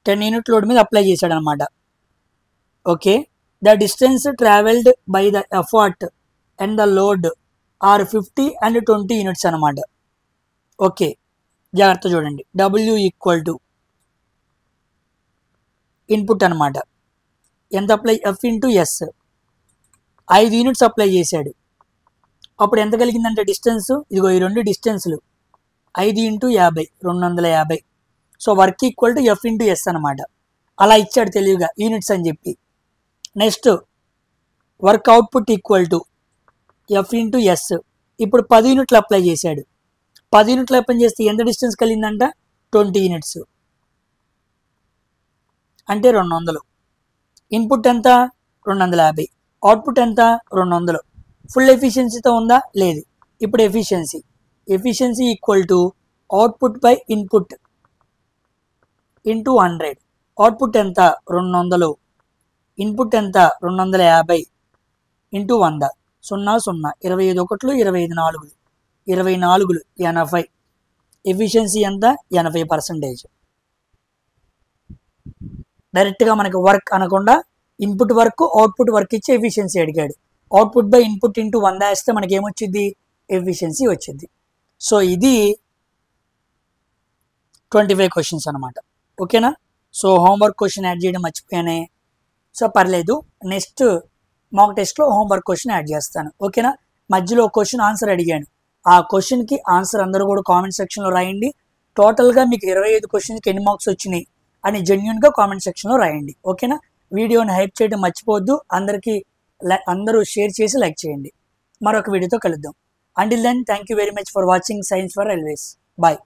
10 unit load మీద అప్లై చేశాడు అనమాట. Okay, the distance travelled by the effort and the load are 50 and 20 units అనమాట. ఓకే, జాగ్రత్త చూడండి. డబ్ల్యూ ఈక్వల్ టు ఇన్పుట్ అనమాట. ఎంత apply, F into yes. 5 units apply చేశాడు. అప్పుడు ఎంత కలిగిందంటే డిస్టెన్స్, ఇదిగో ఈ రెండు డిస్టెన్స్లు 5 × 50 250. So work equal to F into S అనమాట. అలా ఇచ్చాడు తెలివిగా యూనిట్స్ అని చెప్పి. Next work output equal to F into S. ఇప్పుడు 10 యూనిట్లు అప్లై చేశాడు. 10 యూనిట్లు అప్లై చేస్తే ఎంత డిస్టెన్స్ కలిగిందంట, 20 యూనిట్స్ అంటే 200. ఇన్పుట్ ఎంత, 250. అవుట్పుట్ ఎంత, 200. ఫుల్ ఎఫిషియన్సీతో ఉందా, లేదు. ఇప్పుడు efficiency equal to output by input into 100. Output ఎంత, 200. ఇన్పుట్ ఎంత, 250 ఇంటూ 100. 0 0 25 1 25 4 24 80. ఎఫిషియన్సీ ఎంత, 80%. డైరెక్ట్గా మనకి వర్క్ అనకుండా ఇన్పుట్ వర్క్ అవుట్పుట్ వర్క్ ఇచ్చి ఎఫిషియన్సీ అడిగాడు. అవుట్పుట్ బై ఇన్పుట్ ఇంటూ 100 వేస్తే మనకి ఏమొచ్చింది, ఎఫిషియన్సీ వచ్చింది. సో ఇది 25 క్వశ్చన్స్ అనమాట. ఓకేనా. సో హోంవర్క్ క్వశ్చన్ యాడ్ చేయడం మర్చిపోయానే. సో పర్లేదు, నెక్స్ట్ మాక్ టెస్ట్లో హోంవర్క్ క్వశ్చన్ యాడ్ చేస్తాను. ఓకేనా. మధ్యలో క్వశ్చన్ ఆన్సర్ అడిగాను. ఆ క్వశ్చన్కి ఆన్సర్ అందరూ కూడా కామెంట్ సెక్షన్లో రాయండి. టోటల్గా మీకు 25 క్వశ్చన్కి ఎన్ని మార్క్స్ వచ్చినాయి అని జెన్యున్గా కామెంట్ సెక్షన్లో రాయండి. ఓకేనా. వీడియోని హైప్ చేయడం మర్చిపోవద్దు. అందరూ షేర్ చేసి లైక్ చేయండి. మరొక వీడియోతో కలుద్దాం. Until then, thank you very much for watching science for railways. Bye.